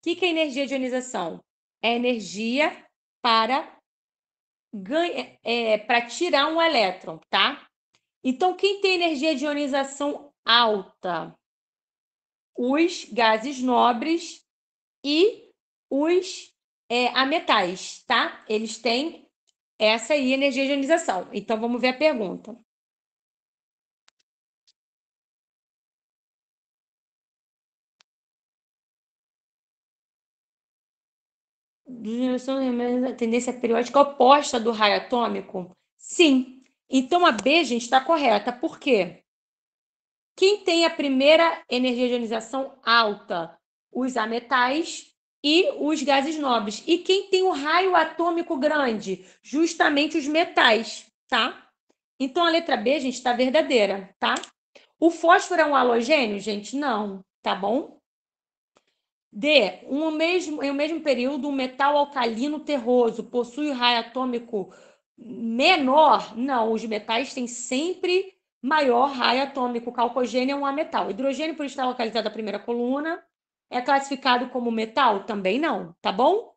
que é energia de ionização? É energia para tirar um elétron, tá? Então, quem tem energia de ionização alta? Os gases nobres e os ametais, tá? Eles têm essa aí, energia de ionização. Então, vamos ver a pergunta. Tendência periódica oposta do raio atômico? Sim. Então, a B, gente, está correta. Por quê? Quem tem a primeira energia de ionização alta? Os ametais e os gases nobres. E quem tem o raio atômico grande? Justamente os metais, tá? Então, a letra B, gente, está verdadeira, tá? O fósforo é um halogênio, gente? Não, tá bom? D. Em um mesmo período, um metal alcalino terroso possui raio atômico menor? Não, os metais têm sempre maior raio atômico. O calcogênio é um ametal. Hidrogênio, por estar localizado na primeira coluna, é classificado como metal? Também não, tá bom?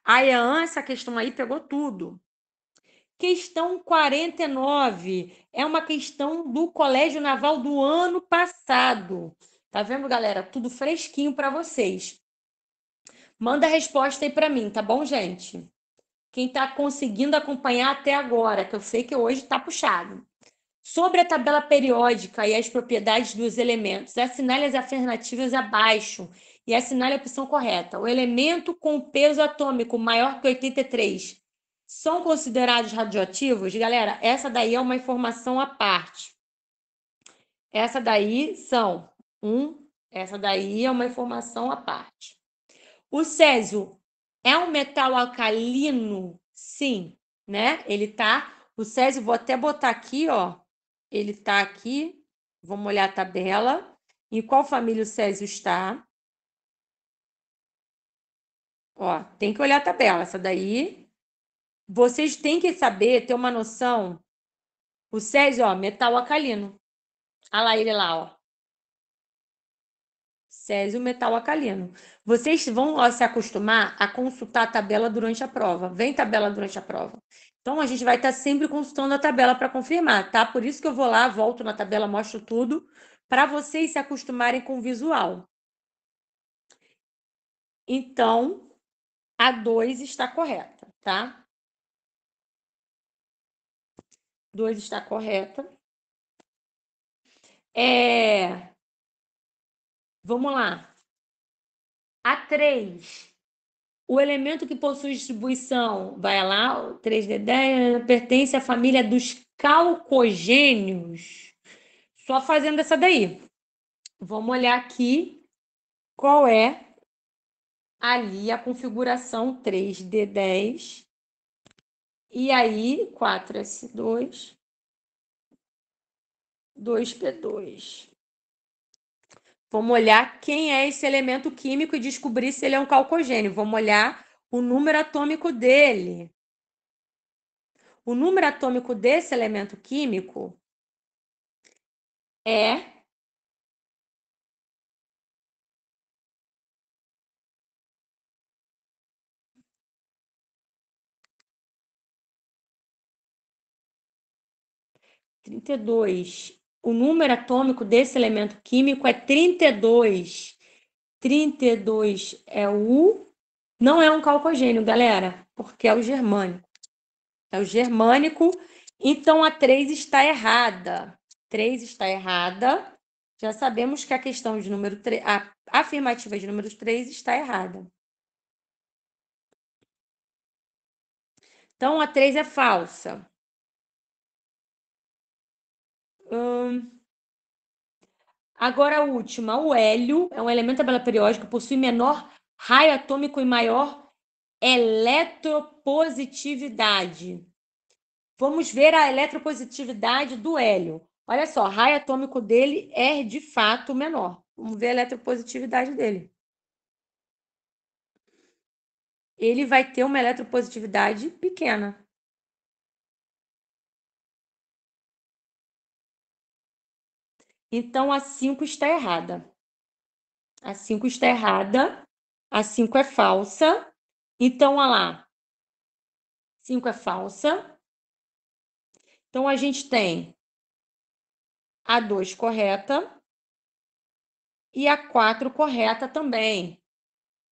A Ian, essa questão aí pegou tudo. Questão 49 é uma questão do Colégio Naval do ano passado. Tá vendo, galera? Tudo fresquinho para vocês. Manda a resposta aí para mim, tá bom, gente? Quem está conseguindo acompanhar até agora, que eu sei que hoje está puxado. Sobre a tabela periódica e as propriedades dos elementos, assinale as alternativas abaixo e assinale a opção correta. O elemento com peso atômico maior que 83 são considerados radioativos? Galera, essa daí é uma informação à parte. Essa daí essa daí é uma informação à parte. O césio é um metal alcalino? Sim, né? O césio, vou até botar aqui, ó. Ele tá aqui. Vamos olhar a tabela. Em qual família o césio está? Ó, tem que olhar a tabela. Essa daí. Vocês têm que saber, ter uma noção. O césio, ó, metal alcalino. Olha lá ele lá, ó. Césio, metal alcalino. Vocês vão se acostumar a consultar a tabela durante a prova. Vem tabela durante a prova. Então, a gente vai estar sempre consultando a tabela para confirmar, tá? Por isso que eu vou lá, volto na tabela, mostro tudo, para vocês se acostumarem com o visual. Então, a 2 está correta, tá? 2 está correta. Vamos lá. A 3. O elemento que possui distribuição, vai lá, o 3D10, pertence à família dos calcogênios. Só fazendo essa daí. Vamos olhar aqui qual é ali a configuração 3D10. E aí, 4S2, 2P2. Vamos olhar quem é esse elemento químico e descobrir se ele é um calcogênio. Vamos olhar o número atômico dele. O número atômico desse elemento químico é 32. O número atômico desse elemento químico é 32. 32 não é um calcogênio, galera, porque é o germânico. É o germânico, então a 3 está errada. 3 está errada. Já sabemos que a questão de número 3, a afirmativa de número 3 está errada. Então a 3 é falsa. Agora a última, o hélio é um elemento da tabela periódica, possui menor raio atômico e maior eletropositividade. Vamos ver a eletropositividade do hélio. Olha só, o raio atômico dele é de fato menor. Vamos ver a eletropositividade dele. Ele vai ter uma eletropositividade pequena. Então, a 5 está errada. A 5 está errada. A 5 é falsa. Então, olha lá. 5 é falsa. Então, a gente tem a 2 correta e a 4 correta também.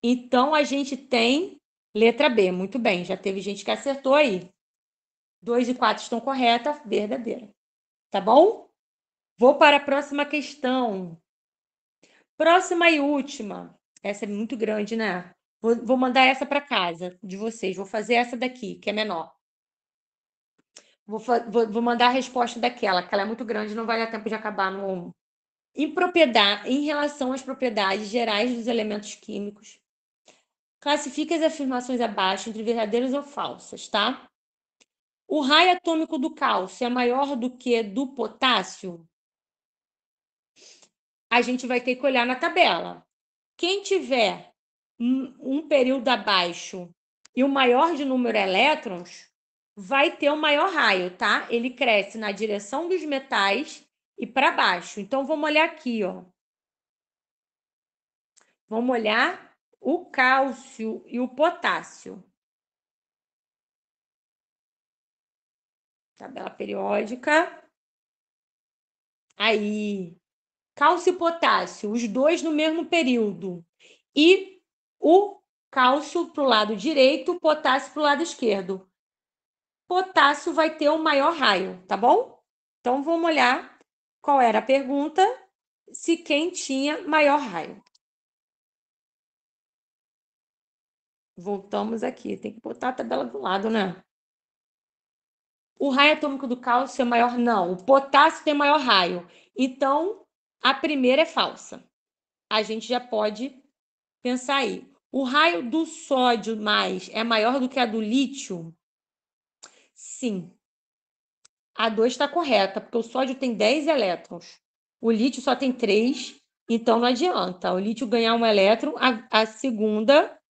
Então, a gente tem letra B. Muito bem, já teve gente que acertou aí. 2 e 4 estão corretas, verdadeira. Tá bom? Vou para a próxima questão. Próxima e última. Essa é muito grande, né? Vou mandar essa para casa de vocês. Vou fazer essa daqui, que é menor. Vou mandar a resposta daquela, que ela é muito grande, não vai dar tempo de acabar no. Em relação às propriedades gerais dos elementos químicos, classifique as afirmações abaixo entre verdadeiras ou falsas, tá? O raio atômico do cálcio é maior do que do potássio? A gente vai ter que olhar na tabela. Quem tiver um período abaixo e o maior de número de elétrons, vai ter o maior raio, tá? Ele cresce na direção dos metais e para baixo. Então, vamos olhar aqui, ó. Vamos olhar o cálcio e o potássio. Tabela periódica. Aí, cálcio e potássio, os dois no mesmo período. E o cálcio para o lado direito, o potássio para o lado esquerdo. Potássio vai ter o maior raio, tá bom? Então, vamos olhar qual era a pergunta, se quem tinha maior raio. Voltamos aqui, tem que botar a tabela do lado, né? O raio atômico do cálcio é maior? Não, o potássio tem maior raio. Então, a primeira é falsa. A gente já pode pensar aí. O raio do sódio mais é maior do que a do lítio? Sim. A 2 está correta, porque o sódio tem 10 elétrons. O lítio só tem 3, então não adianta. O lítio ganhar um elétron, a segunda,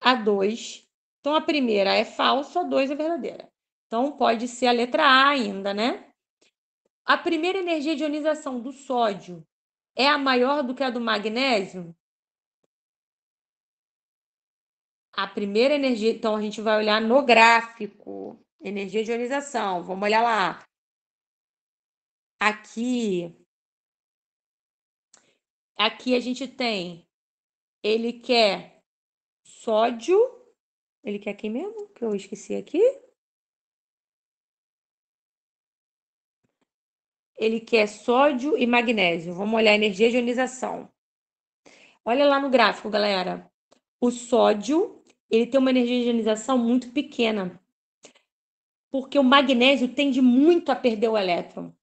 a 2. Então, a primeira é falsa, a 2 é verdadeira. Então, pode ser a letra A ainda, né? A primeira energia de ionização do sódio é a maior do que a do magnésio? A primeira energia, então, a gente vai olhar no gráfico. Energia de ionização, vamos olhar lá. Aqui a gente tem, ele quer sódio, ele quer quem mesmo? Que eu esqueci aqui. Ele quer sódio e magnésio. Vamos olhar a energia de ionização. Olha lá no gráfico, galera. O sódio, ele tem uma energia de ionização muito pequena, porque o magnésio tende muito a perder o elétron,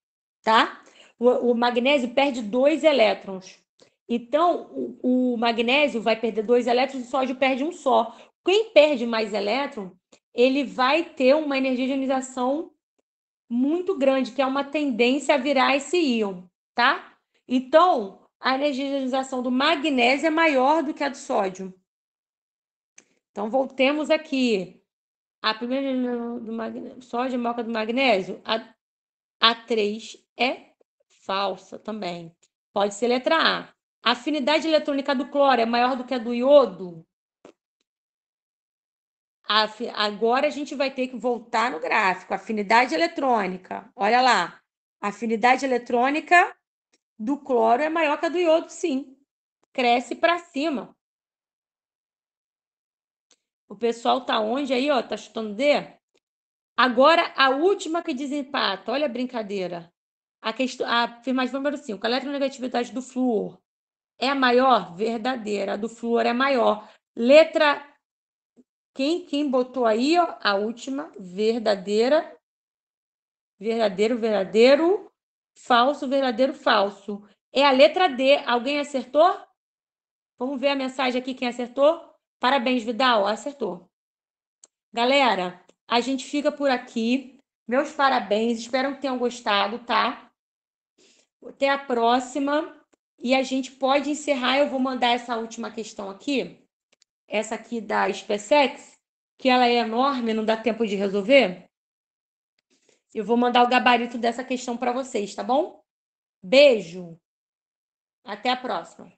tá? O magnésio perde 2 elétrons. Então, o magnésio vai perder 2 elétrons e o sódio perde um só. Quem perde mais elétron, ele vai ter uma energia de ionização muito grande, que é uma tendência a virar esse íon, tá? Então, a energia de ionização do magnésio é maior do que a do sódio. Então, voltemos aqui. A primeira do magnésio, sódio é maior que a do magnésio? A 3 é falsa também. Pode ser letra A. A afinidade eletrônica do cloro é maior do que a do iodo? Agora a gente vai ter que voltar no gráfico. Afinidade eletrônica. Olha lá. A afinidade eletrônica do cloro é maior que a do iodo, sim. Cresce para cima. O pessoal tá onde aí, ó? Tá chutando D? Agora, a última que desempata. Olha a brincadeira. A afirmação número 5. A eletronegatividade do flúor é a maior? Verdadeira. A do flúor é maior. Letra... Quem botou aí, ó? A última. Verdadeira. Verdadeiro, verdadeiro. Falso, verdadeiro, falso. É a letra D. Alguém acertou? Vamos ver a mensagem aqui, quem acertou? Parabéns, Vidal. Acertou. Galera, a gente fica por aqui. Meus parabéns. Espero que tenham gostado, tá? Até a próxima. E a gente pode encerrar. Eu vou mandar essa última questão aqui. Essa aqui da SpaceX, que ela é enorme, não dá tempo de resolver. Eu vou mandar o gabarito dessa questão para vocês, tá bom? Beijo! Até a próxima.